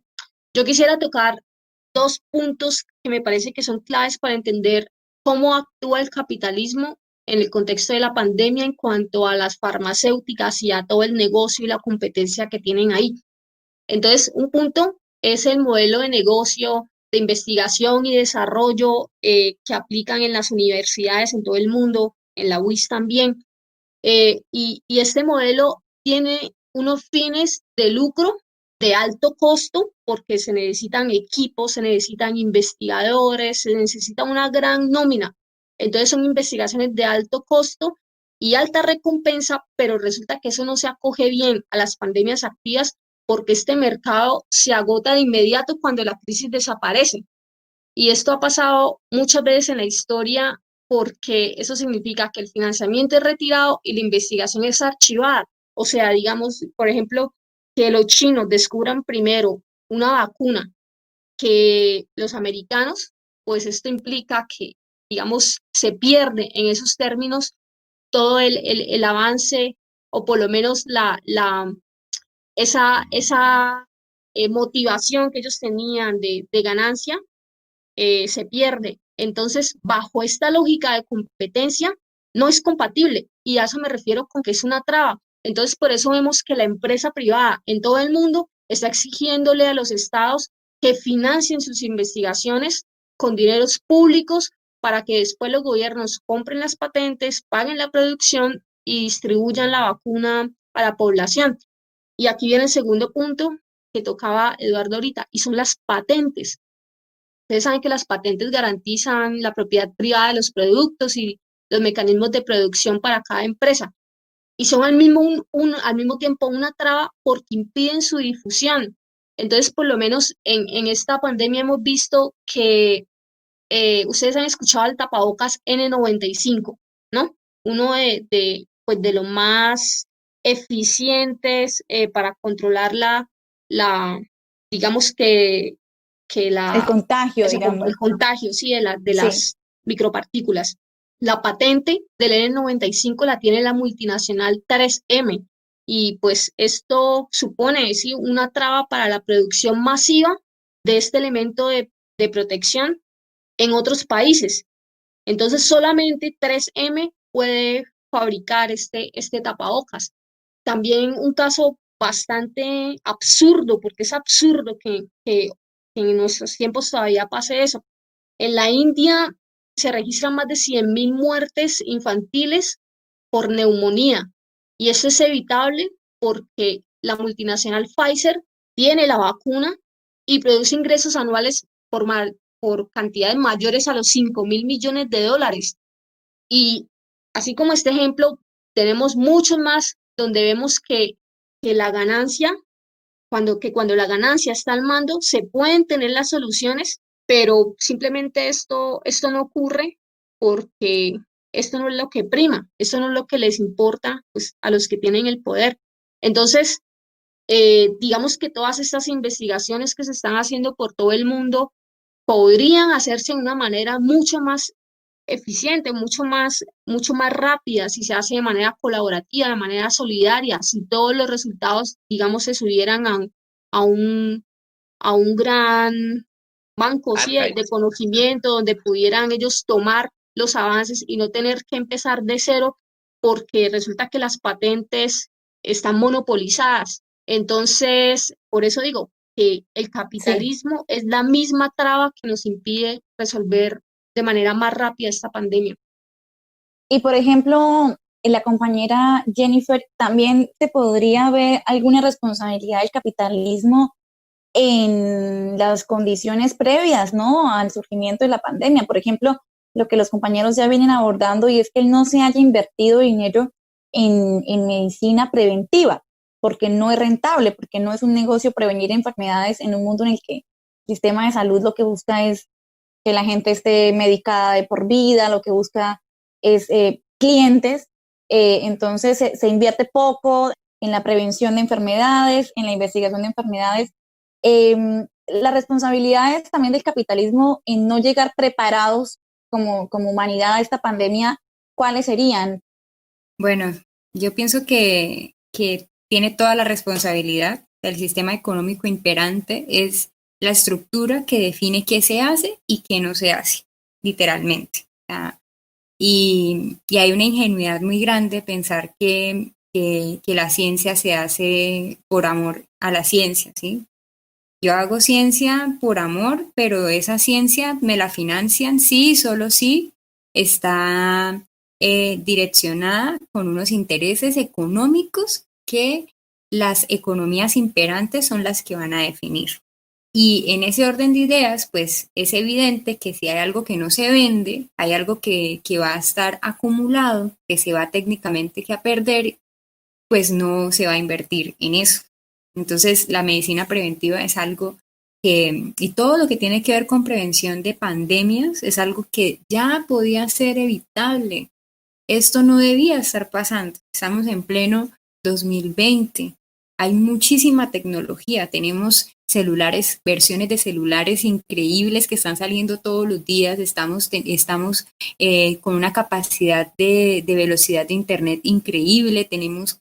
Yo quisiera tocar dos puntos que me parece que son claves para entender cómo actúa el capitalismo en el contexto de la pandemia en cuanto a las farmacéuticas y a todo el negocio y la competencia que tienen ahí. Entonces, un punto es el modelo de negocio, de investigación y desarrollo que aplican en las universidades en todo el mundo, en la UIS también. Y este modelo tiene unos fines de lucro de alto costo porque se necesitan equipos, se necesitan investigadores, se necesita una gran nómina. Entonces son investigaciones de alto costo y alta recompensa, pero resulta que eso no se acoge bien a las pandemias activas porque este mercado se agota de inmediato cuando la crisis desaparece. Y esto ha pasado muchas veces en la historia porque eso significa que el financiamiento es retirado y la investigación es archivada. O sea, digamos, por ejemplo, que los chinos descubran primero una vacuna que los americanos, pues esto implica que, digamos, se pierde en esos términos todo el avance o por lo menos esa motivación que ellos tenían de ganancia se pierde. Entonces, bajo esta lógica de competencia, no es compatible y a eso me refiero con que es una traba. Entonces, por eso vemos que la empresa privada en todo el mundo está exigiéndole a los estados que financien sus investigaciones con dineros públicos para que después los gobiernos compren las patentes, paguen la producción y distribuyan la vacuna a la población. Y aquí viene el segundo punto que tocaba Eduardo ahorita, y son las patentes. Ustedes saben que las patentes garantizan la propiedad privada de los productos y los mecanismos de producción para cada empresa. Y son al mismo tiempo una traba porque impiden su difusión. Entonces, por lo menos en esta pandemia hemos visto que ustedes han escuchado el tapabocas N95, ¿no? Uno pues de los más eficientes para controlar digamos que
El contagio, digamos.
el contagio, sí, de
Sí.
las micropartículas. La patente del N95 la tiene la multinacional 3M y pues esto supone, sí, una traba para la producción masiva de este elemento de protección en otros países. Entonces solamente 3M puede fabricar este tapabocas. También un caso bastante absurdo, porque es absurdo que en nuestros tiempos todavía pase eso. En la India se registran más de 100.000 muertes infantiles por neumonía y eso es evitable porque la multinacional Pfizer tiene la vacuna y produce ingresos anuales por por cantidades mayores a los 5.000 millones de dólares. Y así como este ejemplo, tenemos muchos más donde vemos que la ganancia, cuando la ganancia está al mando, se pueden tener las soluciones, pero simplemente esto no ocurre porque esto no es lo que prima, esto no es lo que les importa, pues, a los que tienen el poder. Entonces, digamos que todas estas investigaciones que se están haciendo por todo el mundo podrían hacerse de una manera mucho más eficiente, mucho más rápida, si se hace de manera colaborativa, de manera solidaria, si todos los resultados, digamos, se subieran a un, a un gran banco, sí, de conocimiento, donde pudieran ellos tomar los avances y no tener que empezar de cero, porque resulta que las patentes están monopolizadas. Entonces, por eso digo que el
Sí.
capitalismo es la misma traba que nos impide resolver de manera más rápida esta pandemia.
Y por ejemplo, la compañera Jennifer, también se podría ver alguna responsabilidad del capitalismo en las condiciones previas, ¿no? Al surgimiento de la pandemia. Por ejemplo, lo que los compañeros ya vienen abordando y es que no se haya invertido dinero en medicina preventiva, porque no es rentable, porque no es un negocio prevenir enfermedades en un mundo en el que el sistema de salud lo que busca es que la gente esté medicada de por vida, lo que busca es clientes. Entonces se invierte poco en la prevención de enfermedades, en la investigación de enfermedades. La responsabilidad es también del capitalismo en no llegar preparados como humanidad a esta pandemia. ¿Cuáles serían?
Bueno, yo pienso que tiene toda la responsabilidad del sistema económico imperante, es la estructura que define qué se hace y qué no se hace, literalmente. Y hay una ingenuidad muy grande pensar que la ciencia se hace por amor a la ciencia, ¿sí? Yo hago ciencia por amor, pero esa ciencia me la financian, sí, solo sí, está direccionada con unos intereses económicos que las economías imperantes son las que van a definir. Y en ese orden de ideas, pues es evidente que si hay algo que no se vende, hay algo que va a estar acumulado, que se va técnicamente que a perder, pues no se va a invertir en eso. Entonces, la medicina preventiva es algo y todo lo que tiene que ver con prevención de pandemias es algo que ya podía ser evitable. Esto no debía estar pasando. Estamos en pleno 2020. Hay muchísima tecnología. Tenemos celulares, versiones de celulares increíbles que están saliendo todos los días. Estamos con una capacidad de velocidad de Internet increíble. Tenemos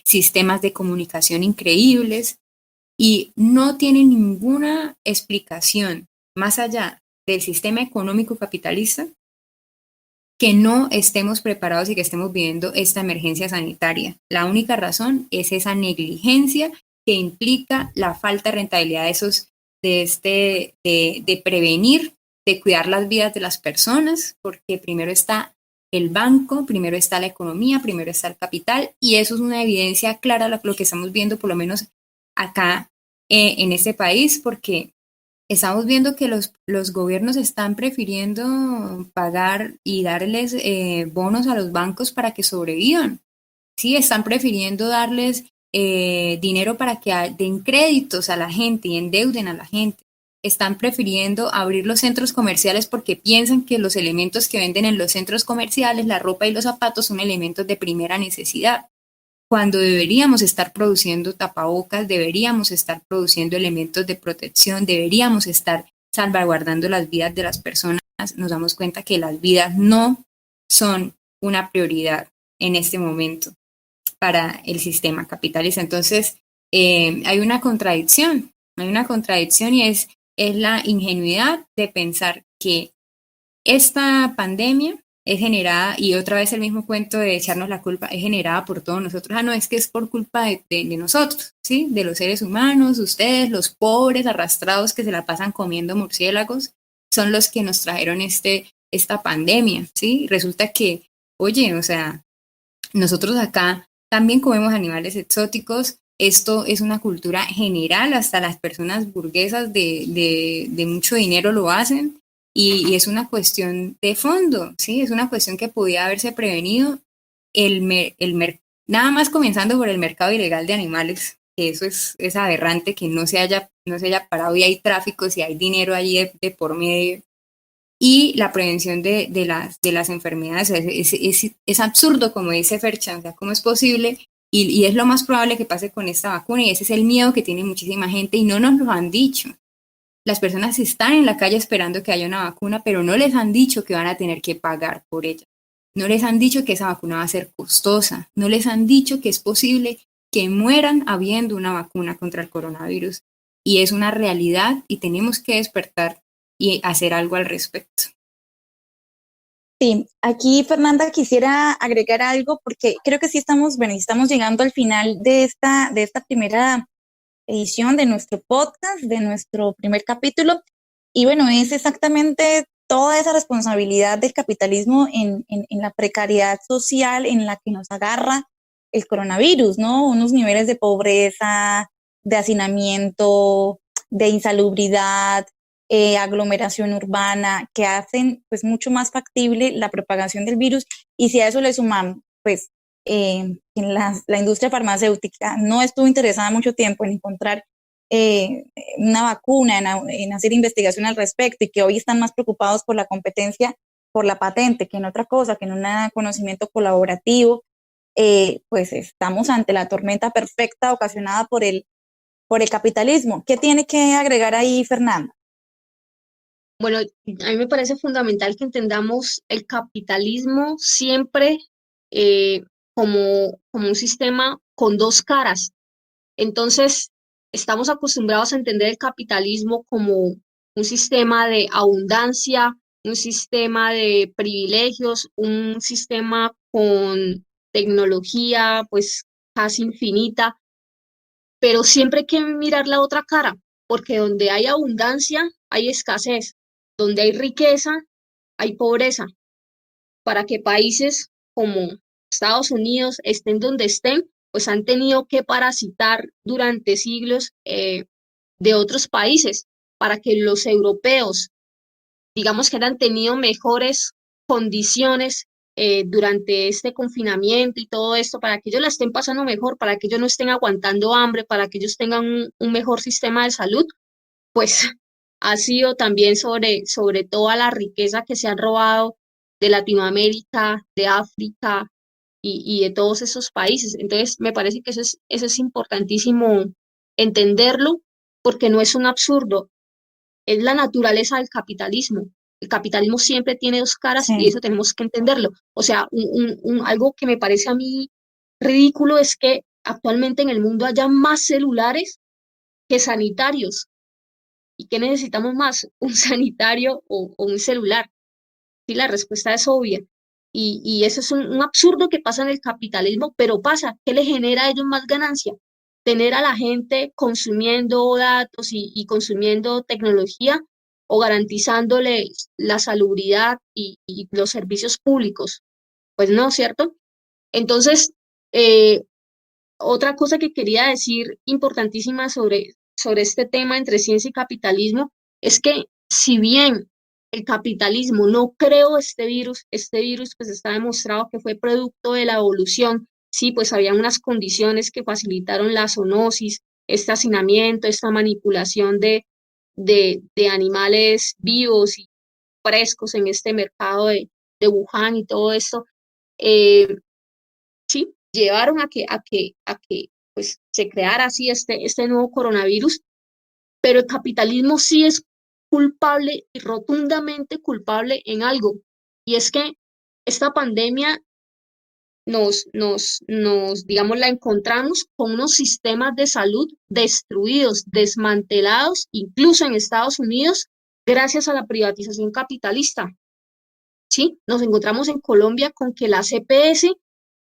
sistemas de comunicación increíbles y no tienen ninguna explicación más allá del sistema económico capitalista que no estemos preparados y que estemos viviendo esta emergencia sanitaria. La única razón es esa negligencia que implica la falta de rentabilidad de prevenir, de cuidar las vidas de las personas, porque primero está el banco, primero está la economía, primero está el capital, y eso es una evidencia clara lo que estamos viendo, por lo menos acá en este país, porque estamos viendo que los gobiernos están prefiriendo pagar y darles bonos a los bancos para que sobrevivan. Sí, están prefiriendo darles dinero para que den créditos a la gente y endeuden a la gente. Están prefiriendo abrir los centros comerciales porque piensan que los elementos que venden en los centros comerciales, la ropa y los zapatos, son elementos de primera necesidad, cuando deberíamos estar produciendo tapabocas, deberíamos estar produciendo elementos de protección, deberíamos estar salvaguardando las vidas de las personas. Nos damos cuenta que las vidas no son una prioridad en este momento para el sistema capitalista. Entonces, hay una contradicción y es la ingenuidad de pensar que esta pandemia es generada, y otra vez el mismo cuento de echarnos la culpa, es generada por todos nosotros. No, es que es por culpa de nosotros, ¿sí? De los seres humanos, ustedes, los pobres arrastrados que se la pasan comiendo murciélagos, son los que nos trajeron esta pandemia, ¿sí? Resulta que, oye, o sea, nosotros acá también comemos animales exóticos, esto es una cultura general, hasta las personas burguesas de mucho dinero lo hacen, y es una cuestión de fondo, ¿sí? Es una cuestión que podía haberse prevenido nada más comenzando por el mercado ilegal de animales, que eso es aberrante, que no se haya parado, y hay tráfico, si hay dinero allí de por medio, y la prevención de las enfermedades. Es absurdo, como dice Ferchan, o sea, ¿cómo es posible? Y es lo más probable que pase con esta vacuna, y ese es el miedo que tiene muchísima gente, y no nos lo han dicho. Las personas están en la calle esperando que haya una vacuna, pero no les han dicho que van a tener que pagar por ella. No les han dicho que esa vacuna va a ser costosa. No les han dicho que es posible que mueran habiendo una vacuna contra el coronavirus. Y es una realidad, y tenemos que despertar y hacer algo al respecto.
Sí, aquí Fernanda quisiera agregar algo porque creo que sí estamos llegando al final de esta primera edición de nuestro podcast, de nuestro primer capítulo. Y bueno, es exactamente toda esa responsabilidad del capitalismo en la precariedad social en la que nos agarra el coronavirus, ¿no? Unos niveles de pobreza, de hacinamiento, de insalubridad, aglomeración urbana, que hacen pues mucho más factible la propagación del virus. Y si a eso le sumamos, pues la industria farmacéutica no estuvo interesada mucho tiempo en encontrar una vacuna, en hacer investigación al respecto, y que hoy están más preocupados por la competencia, por la patente, que en otra cosa, que en un conocimiento colaborativo, pues estamos ante la tormenta perfecta ocasionada por el capitalismo. ¿Qué tiene que agregar ahí, Fernanda?
Bueno, a mí me parece fundamental que entendamos el capitalismo siempre como un sistema con dos caras. Entonces, estamos acostumbrados a entender el capitalismo como un sistema de abundancia, un sistema de privilegios, un sistema con tecnología pues casi infinita, pero siempre hay que mirar la otra cara, porque donde hay abundancia hay escasez, donde hay riqueza hay pobreza. Para que países como Estados Unidos estén donde estén, pues han tenido que parasitar durante siglos de otros países para que los europeos, digamos que han tenido mejores condiciones durante este confinamiento y todo esto, para que ellos la estén pasando mejor, para que ellos no estén aguantando hambre, para que ellos tengan un mejor sistema de salud, pues ha sido también sobre toda la riqueza que se han robado de Latinoamérica, de África y de todos esos países. Entonces, me parece que eso es importantísimo entenderlo, porque no es un absurdo, es la naturaleza del capitalismo. El capitalismo siempre tiene dos caras y
Sí.
eso tenemos que entenderlo. O sea, algo que me parece a mí ridículo es que actualmente en el mundo haya más celulares que sanitarios. ¿Y qué necesitamos más? ¿Un sanitario o un celular? Sí, la respuesta es obvia. Y eso es un absurdo que pasa en el capitalismo, pero pasa. ¿Qué le genera a ellos más ganancia? Tener a la gente consumiendo datos y consumiendo tecnología, o garantizándole la salubridad y los servicios públicos. Pues no, ¿cierto? Entonces, otra cosa que quería decir importantísima sobre este tema entre ciencia y capitalismo es que, si bien el capitalismo no creó este virus pues está demostrado que fue producto de la evolución. Sí, pues había unas condiciones que facilitaron la zoonosis, este hacinamiento, esta manipulación de animales vivos y frescos en este mercado de Wuhan y todo esto. Eh, sí, llevaron a que pues, se creara así este nuevo coronavirus, pero el capitalismo sí es culpable y rotundamente culpable en algo, y es que esta pandemia digamos, la encontramos con unos sistemas de salud destruidos, desmantelados, incluso en Estados Unidos, gracias a la privatización capitalista. Sí, nos encontramos en Colombia con que las EPS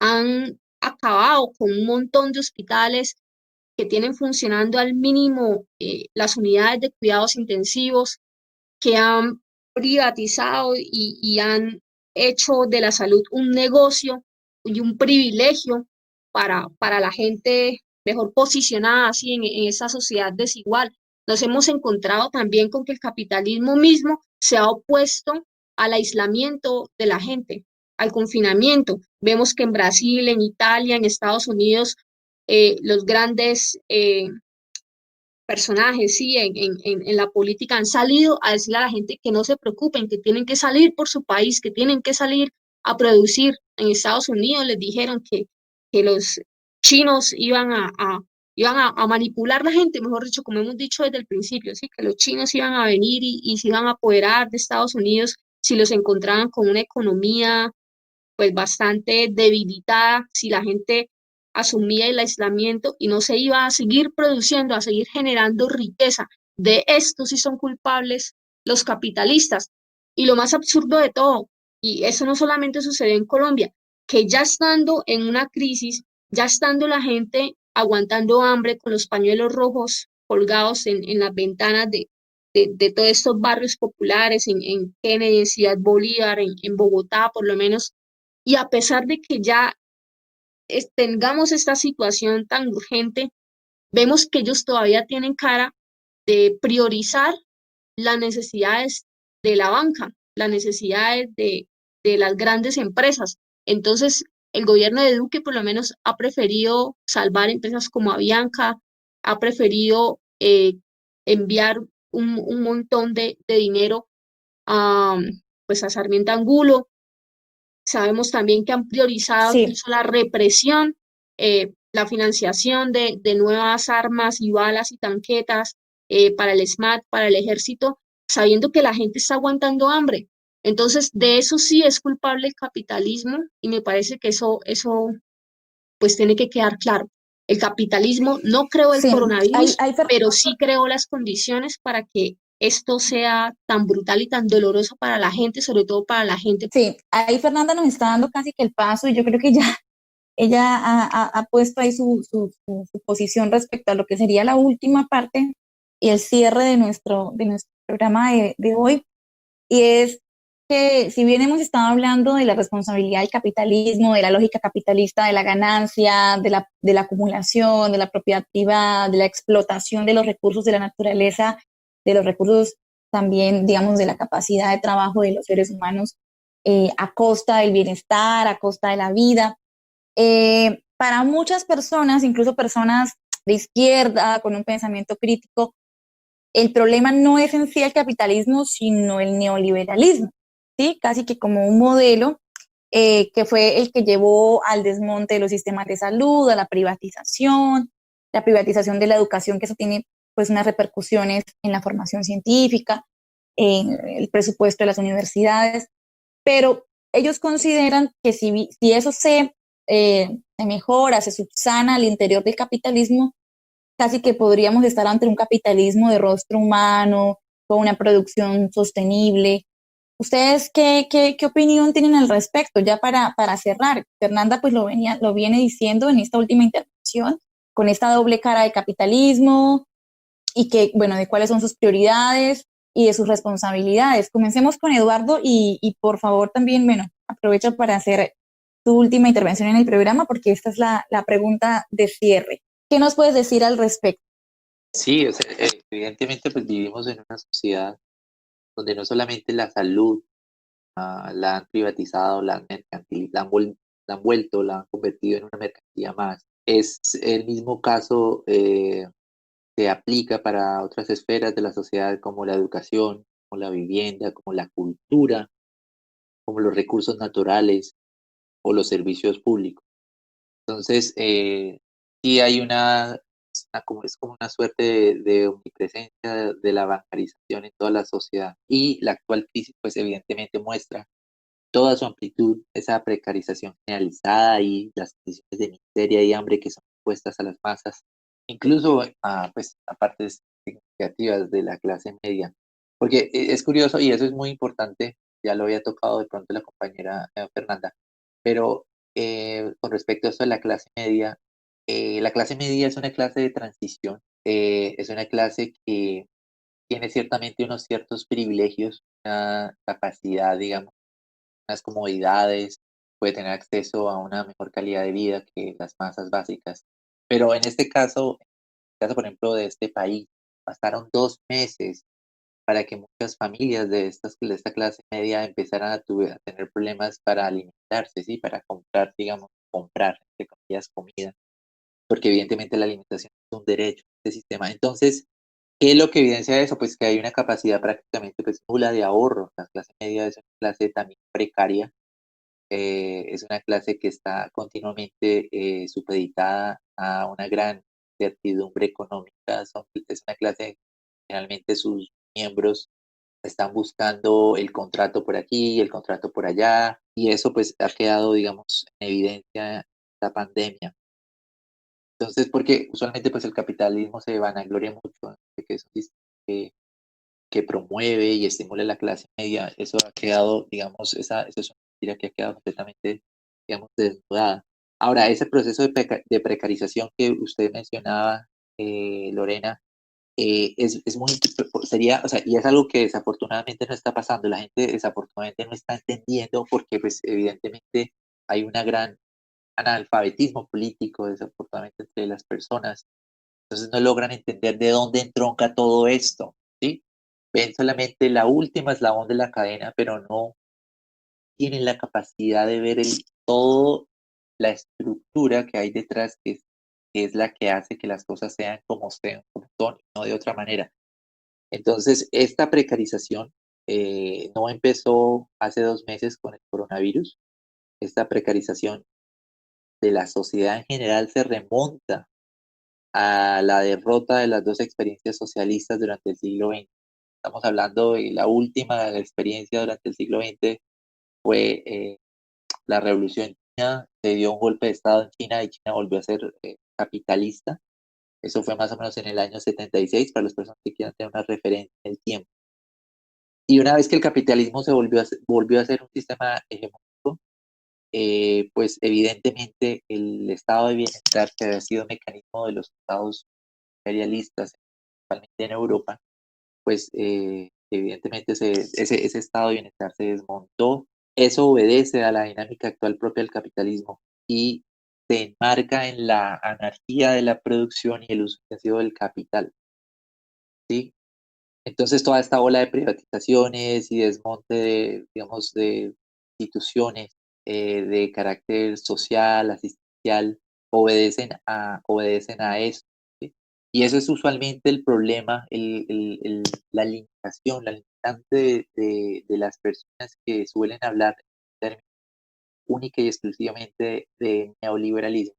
han acabado con un montón de hospitales que tienen funcionando al mínimo las unidades de cuidados intensivos, que han privatizado y han hecho de la salud un negocio y un privilegio para la gente mejor posicionada así en esa sociedad desigual. Nos hemos encontrado también con que el capitalismo mismo se ha opuesto al aislamiento de la gente, al confinamiento. Vemos que en Brasil, en Italia, en Estados Unidos, los grandes personajes, sí, en la política han salido a decirle a la gente que no se preocupen, que tienen que salir por su país, que tienen que salir a producir. En Estados Unidos les dijeron que los chinos iban a manipular la gente, mejor dicho, como hemos dicho desde el principio, sí, que los chinos iban a venir y se iban a apoderar de Estados Unidos si los encontraban con una economía pues bastante debilitada, si la gente asumía el aislamiento y no se iba a seguir produciendo, a seguir generando riqueza. De esto sí son culpables los capitalistas. Y lo más absurdo de todo, y eso no solamente sucedió en Colombia, que ya estando en una crisis, ya estando la gente aguantando hambre con los pañuelos rojos colgados en las ventanas de todos estos barrios populares, en Kennedy, en Ciudad Bolívar, en Bogotá, por lo menos, y a pesar de que ya tengamos esta situación tan urgente, vemos que ellos todavía tienen cara de priorizar las necesidades de la banca, las necesidades de las grandes empresas. Entonces, el gobierno de Duque por lo menos ha preferido salvar empresas como Avianca, ha preferido enviar un montón de dinero a, pues a Sarmiento Angulo. Sabemos también que han priorizado
Sí,
incluso la represión, la financiación de nuevas armas y balas y tanquetas para el SMAT, para el ejército, sabiendo que la gente está aguantando hambre. Entonces, de eso sí es culpable el capitalismo y me parece que eso pues tiene que quedar claro. El capitalismo no creó el
sí,
coronavirus,
hay,
pero sí creó las condiciones para que esto sea tan brutal y tan doloroso para la gente, sobre todo para la gente.
sí, ahí Fernanda nos está dando casi que el paso y yo creo que ya ella ha puesto ahí su posición respecto a lo que sería la última parte y el cierre de nuestro programa de hoy. Y es que si bien hemos estado hablando de la responsabilidad del capitalismo, de la lógica capitalista, de la ganancia, de la acumulación, de la propiedad privada, de la explotación de los recursos de la naturaleza, de los recursos también, digamos, de la capacidad de trabajo de los seres humanos a costa del bienestar, a costa de la vida. Para muchas personas, incluso personas de izquierda, con un pensamiento crítico, el problema no es en sí el capitalismo, sino el neoliberalismo, ¿sí? Casi que como un modelo que fue el que llevó al desmonte de los sistemas de salud, a la privatización de la educación, que eso tiene pues unas repercusiones en la formación científica, en el presupuesto de las universidades, pero ellos consideran que si eso se mejora, se subsana al interior del capitalismo, casi que podríamos estar ante un capitalismo de rostro humano, con una producción sostenible. ¿Ustedes qué opinión tienen al respecto? Ya para cerrar, Fernanda pues lo viene diciendo en esta última intervención, con esta doble cara de capitalismo y que, bueno, de cuáles son sus prioridades y de sus responsabilidades. Comencemos con Eduardo y por favor también, bueno, aprovecho para hacer tu última intervención en el programa porque esta es la pregunta de cierre. ¿Qué nos puedes decir al respecto?
Sí, o sea, evidentemente pues vivimos en una sociedad donde no solamente la salud la han privatizado, la han vuelto, la han convertido en una mercancía más. Es el mismo caso se aplica para otras esferas de la sociedad como la educación, como la vivienda, como la cultura, como los recursos naturales o los servicios públicos. Entonces, sí hay es como una suerte de omnipresencia de la bancarización en toda la sociedad. Y la actual crisis, pues evidentemente muestra toda su amplitud, esa precarización generalizada y las condiciones de miseria y hambre que son impuestas a las masas, incluso pues, a partes significativas de la clase media. Porque es curioso y eso es muy importante, ya lo había tocado de pronto la compañera Fernanda, pero con respecto a esto de la clase media es una clase de transición, es una clase que tiene ciertamente unos ciertos privilegios, una capacidad, digamos, unas comodidades, puede tener acceso a una mejor calidad de vida que las masas básicas. Pero en este caso, por ejemplo, de este país, bastaron 2 meses para que muchas familias de esta clase media empezaran a tener problemas para alimentarse, ¿sí? Para comprar, digamos, entre comillas, comida, porque evidentemente la alimentación es un derecho de este sistema. Entonces, ¿qué es lo que evidencia eso? Pues que hay una capacidad prácticamente pues, nula de ahorro. La clase media es una clase también precaria, es una clase que está continuamente supeditada a una gran incertidumbre económica. Es una clase, generalmente sus miembros están buscando el contrato por aquí, el contrato por allá, y eso pues ha quedado, digamos, en evidencia en la pandemia. Entonces, porque usualmente pues el capitalismo se vanagloria mucho de que es un sistema que promueve y estimula la clase media, eso ha quedado, digamos, eso es una mentira que ha quedado completamente, digamos, desnudada. Ahora, ese proceso de precarización que usted mencionaba, Lorena, es muy, sería, o sea, y es algo que desafortunadamente no está pasando, la gente desafortunadamente no está entendiendo porque pues evidentemente hay una gran analfabetismo político desafortunadamente entre las personas, entonces no logran entender de dónde entronca todo esto, ¿sí? Ven solamente la última eslabón de la cadena, pero no tienen la capacidad de ver todo la estructura que hay detrás, que es la que hace que las cosas sean como sean, como son, no de otra manera. Entonces, esta precarización no empezó hace 2 meses con el coronavirus. Esta precarización de la sociedad en general se remonta a la derrota de las dos experiencias socialistas durante el siglo XX. Estamos hablando de la última experiencia durante el siglo XX fue la Revolución China, se dio un golpe de Estado en China y China volvió a ser capitalista. Eso fue más o menos en el año 76, para las personas que quieran tener una referencia en el tiempo. Y una vez que el capitalismo volvió a ser un sistema hegemónico, pues evidentemente el estado de bienestar, que había sido mecanismo de los estados imperialistas, principalmente en Europa, pues evidentemente ese estado de bienestar se desmontó. Eso obedece a la dinámica actual propia del capitalismo y se enmarca en la anarquía de la producción y el uso excesivo del capital, ¿sí? Entonces toda esta ola de privatizaciones y desmonte de, digamos, de instituciones de carácter social, asistencial, obedecen a eso, ¿sí? Y eso es usualmente el problema, la limitación, la limitante de las personas que suelen hablar en términos única y exclusivamente de neoliberalismo.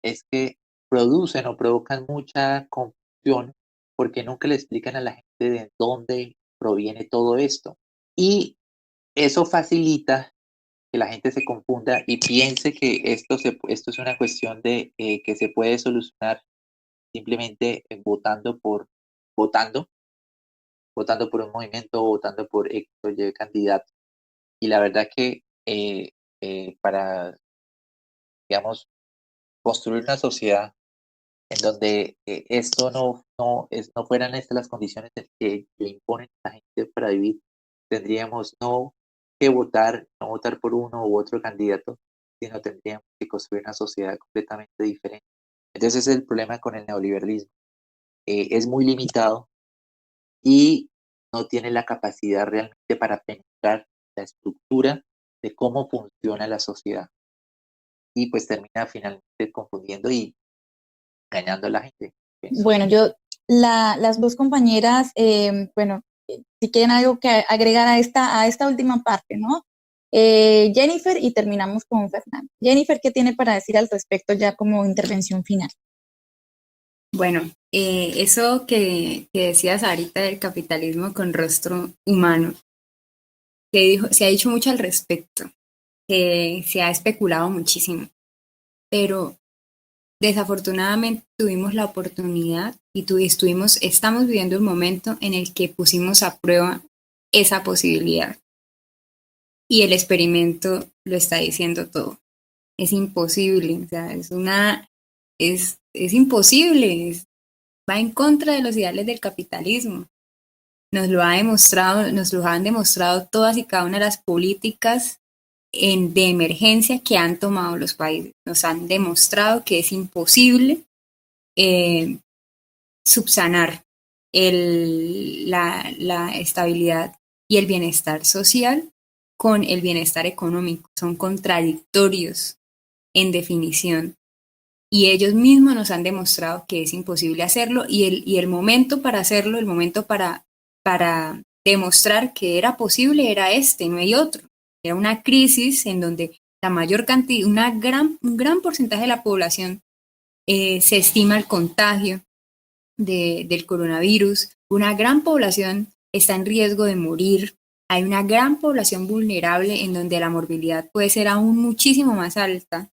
Es que producen o provocan mucha confusión porque nunca le explican a la gente de dónde proviene todo esto. Y eso facilita que la gente se confunda y piense que esto es una cuestión de que se puede solucionar simplemente votando, votando por un movimiento, votando por X o Y candidato. Y la verdad que para, digamos, construir una sociedad en donde esto no fueran estas las condiciones que le imponen a la gente para vivir, tendríamos no que no votar por uno u otro candidato, sino tendríamos que construir una sociedad completamente diferente. Entonces ese es el problema con el neoliberalismo. Es muy limitado y no tiene la capacidad realmente para penetrar la estructura de cómo funciona la sociedad. Y pues termina finalmente confundiendo y engañando a la gente.
Bueno, las dos compañeras, bueno, si quieren algo que agregar a esta última parte, ¿no? Jennifer, y terminamos con Fernando. Jennifer, ¿qué tiene para decir al respecto ya como intervención final?
Bueno, eso que decías ahorita del capitalismo con rostro humano, se ha dicho mucho al respecto, se ha especulado muchísimo, pero desafortunadamente tuvimos la oportunidad y estamos viviendo un momento en el que pusimos a prueba esa posibilidad. Y el experimento lo está diciendo todo. Es imposible, o sea, es imposible, va en contra de los ideales del capitalismo. Nos lo han demostrado todas y cada una de las políticas de emergencia que han tomado los países. Nos han demostrado que es imposible subsanar la estabilidad y el bienestar social con el bienestar económico. Son contradictorios en definición. Y ellos mismos nos han demostrado que es imposible hacerlo y el momento para hacerlo, el momento para demostrar que era posible era no hay otro. Era una crisis en donde la mayor cantidad, un gran porcentaje de la población se estima el contagio del coronavirus. Una gran población está en riesgo de morir. Hay una gran población vulnerable en donde la morbilidad puede ser aún muchísimo más alta.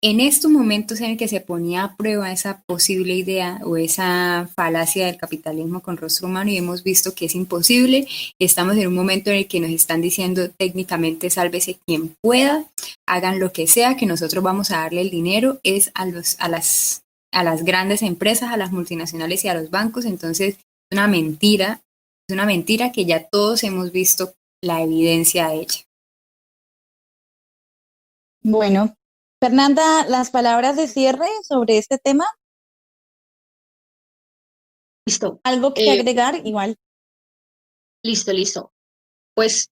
En estos momentos en el que se ponía a prueba esa posible idea o esa falacia del capitalismo con rostro humano y hemos visto que es imposible, estamos en un momento en el que nos están diciendo técnicamente sálvese quien pueda, hagan lo que sea, que nosotros vamos a darle el dinero es a las grandes empresas, a las multinacionales y a los bancos. Entonces es una mentira que ya todos hemos visto la evidencia de ella.
Bueno, Fernanda, las palabras de cierre sobre este tema.
Listo.
¿Algo que agregar? Igual.
Listo. Pues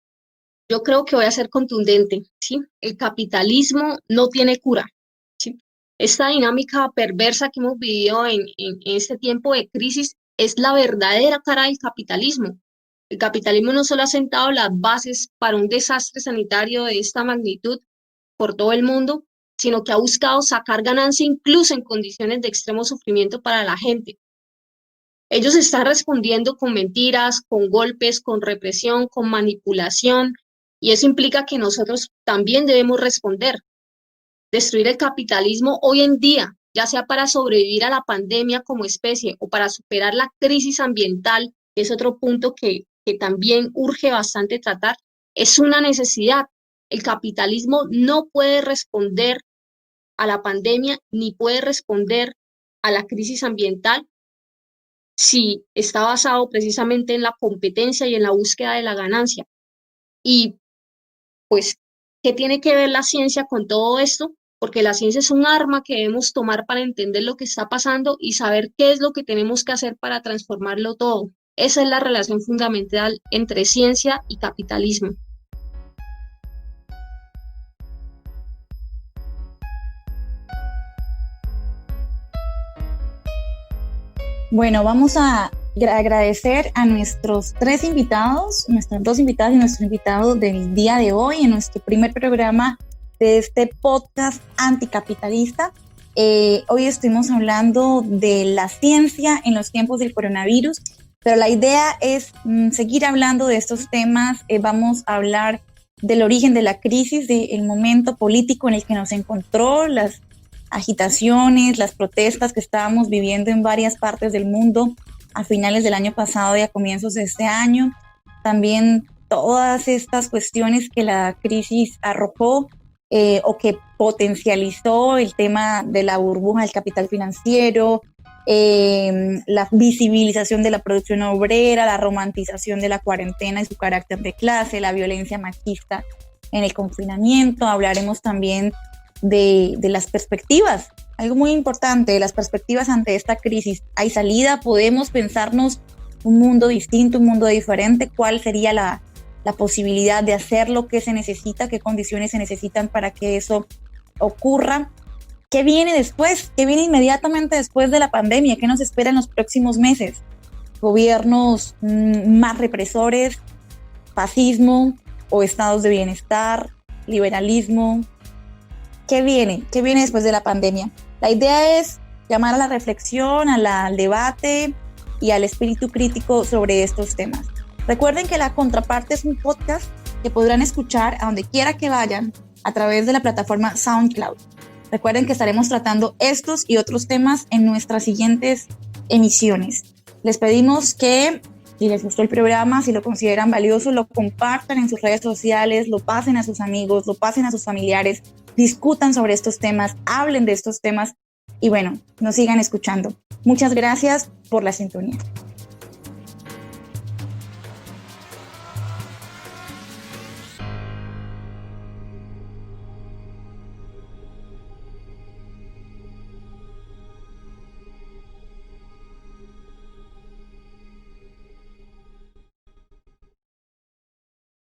yo creo que voy a ser contundente, ¿sí? El capitalismo no tiene cura, ¿sí? Esta dinámica perversa que hemos vivido en este tiempo de crisis es la verdadera cara del capitalismo. El capitalismo no solo ha sentado las bases para un desastre sanitario de esta magnitud por todo el mundo, sino que ha buscado sacar ganancia incluso en condiciones de extremo sufrimiento para la gente. Ellos están respondiendo con mentiras, con golpes, con represión, con manipulación, y eso implica que nosotros también debemos responder. Destruir el capitalismo hoy en día, ya sea para sobrevivir a la pandemia como especie o para superar la crisis ambiental, que es otro punto que también urge bastante tratar, es una necesidad. El capitalismo no puede responder a la pandemia ni puede responder a la crisis ambiental si está basado precisamente en la competencia y en la búsqueda de la ganancia. Y pues, ¿qué tiene que ver la ciencia con todo esto? Porque la ciencia es un arma que debemos tomar para entender lo que está pasando y saber qué es lo que tenemos que hacer para transformarlo todo. Esa es la relación fundamental entre ciencia y capitalismo.
Bueno, vamos a agradecer a nuestros tres invitados, nuestras dos invitadas y nuestro invitado del día de hoy en nuestro primer programa de este podcast anticapitalista. Hoy estuvimos hablando de la ciencia en los tiempos del coronavirus, pero la idea es seguir hablando de estos temas. Vamos a hablar del origen de la crisis, del momento político en el que nos encontró, las agitaciones, las protestas que estábamos viviendo en varias partes del mundo a finales del año pasado y a comienzos de este año. También todas estas cuestiones que la crisis arrojó o que potencializó el tema de la burbuja del capital financiero, la visibilización de la producción obrera, la romantización de la cuarentena y su carácter de clase, la violencia machista en el confinamiento. Hablaremos también de las perspectivas, algo muy importante, de las perspectivas ante esta crisis. ¿Hay salida? ¿Podemos pensarnos un mundo distinto, un mundo diferente? ¿Cuál sería la posibilidad de hacer lo que se necesita? ¿Qué condiciones se necesitan para que eso ocurra? ¿Qué viene después? ¿Qué viene inmediatamente después de la pandemia? ¿Qué nos espera en los próximos meses? ¿Gobiernos más represores? ¿Fascismo o estados de bienestar? ¿Liberalismo? ¿Qué viene? ¿Qué viene después de la pandemia? La idea es llamar a la reflexión, al debate y al espíritu crítico sobre estos temas. Recuerden que La Contraparte es un podcast que podrán escuchar a donde quiera que vayan a través de la plataforma SoundCloud. Recuerden que estaremos tratando estos y otros temas en nuestras siguientes emisiones. Les pedimos que, si les gustó el programa, si lo consideran valioso, lo compartan en sus redes sociales, lo pasen a sus amigos, lo pasen a sus familiares, discutan sobre estos temas, hablen de estos temas y bueno, nos sigan escuchando. Muchas gracias por la sintonía.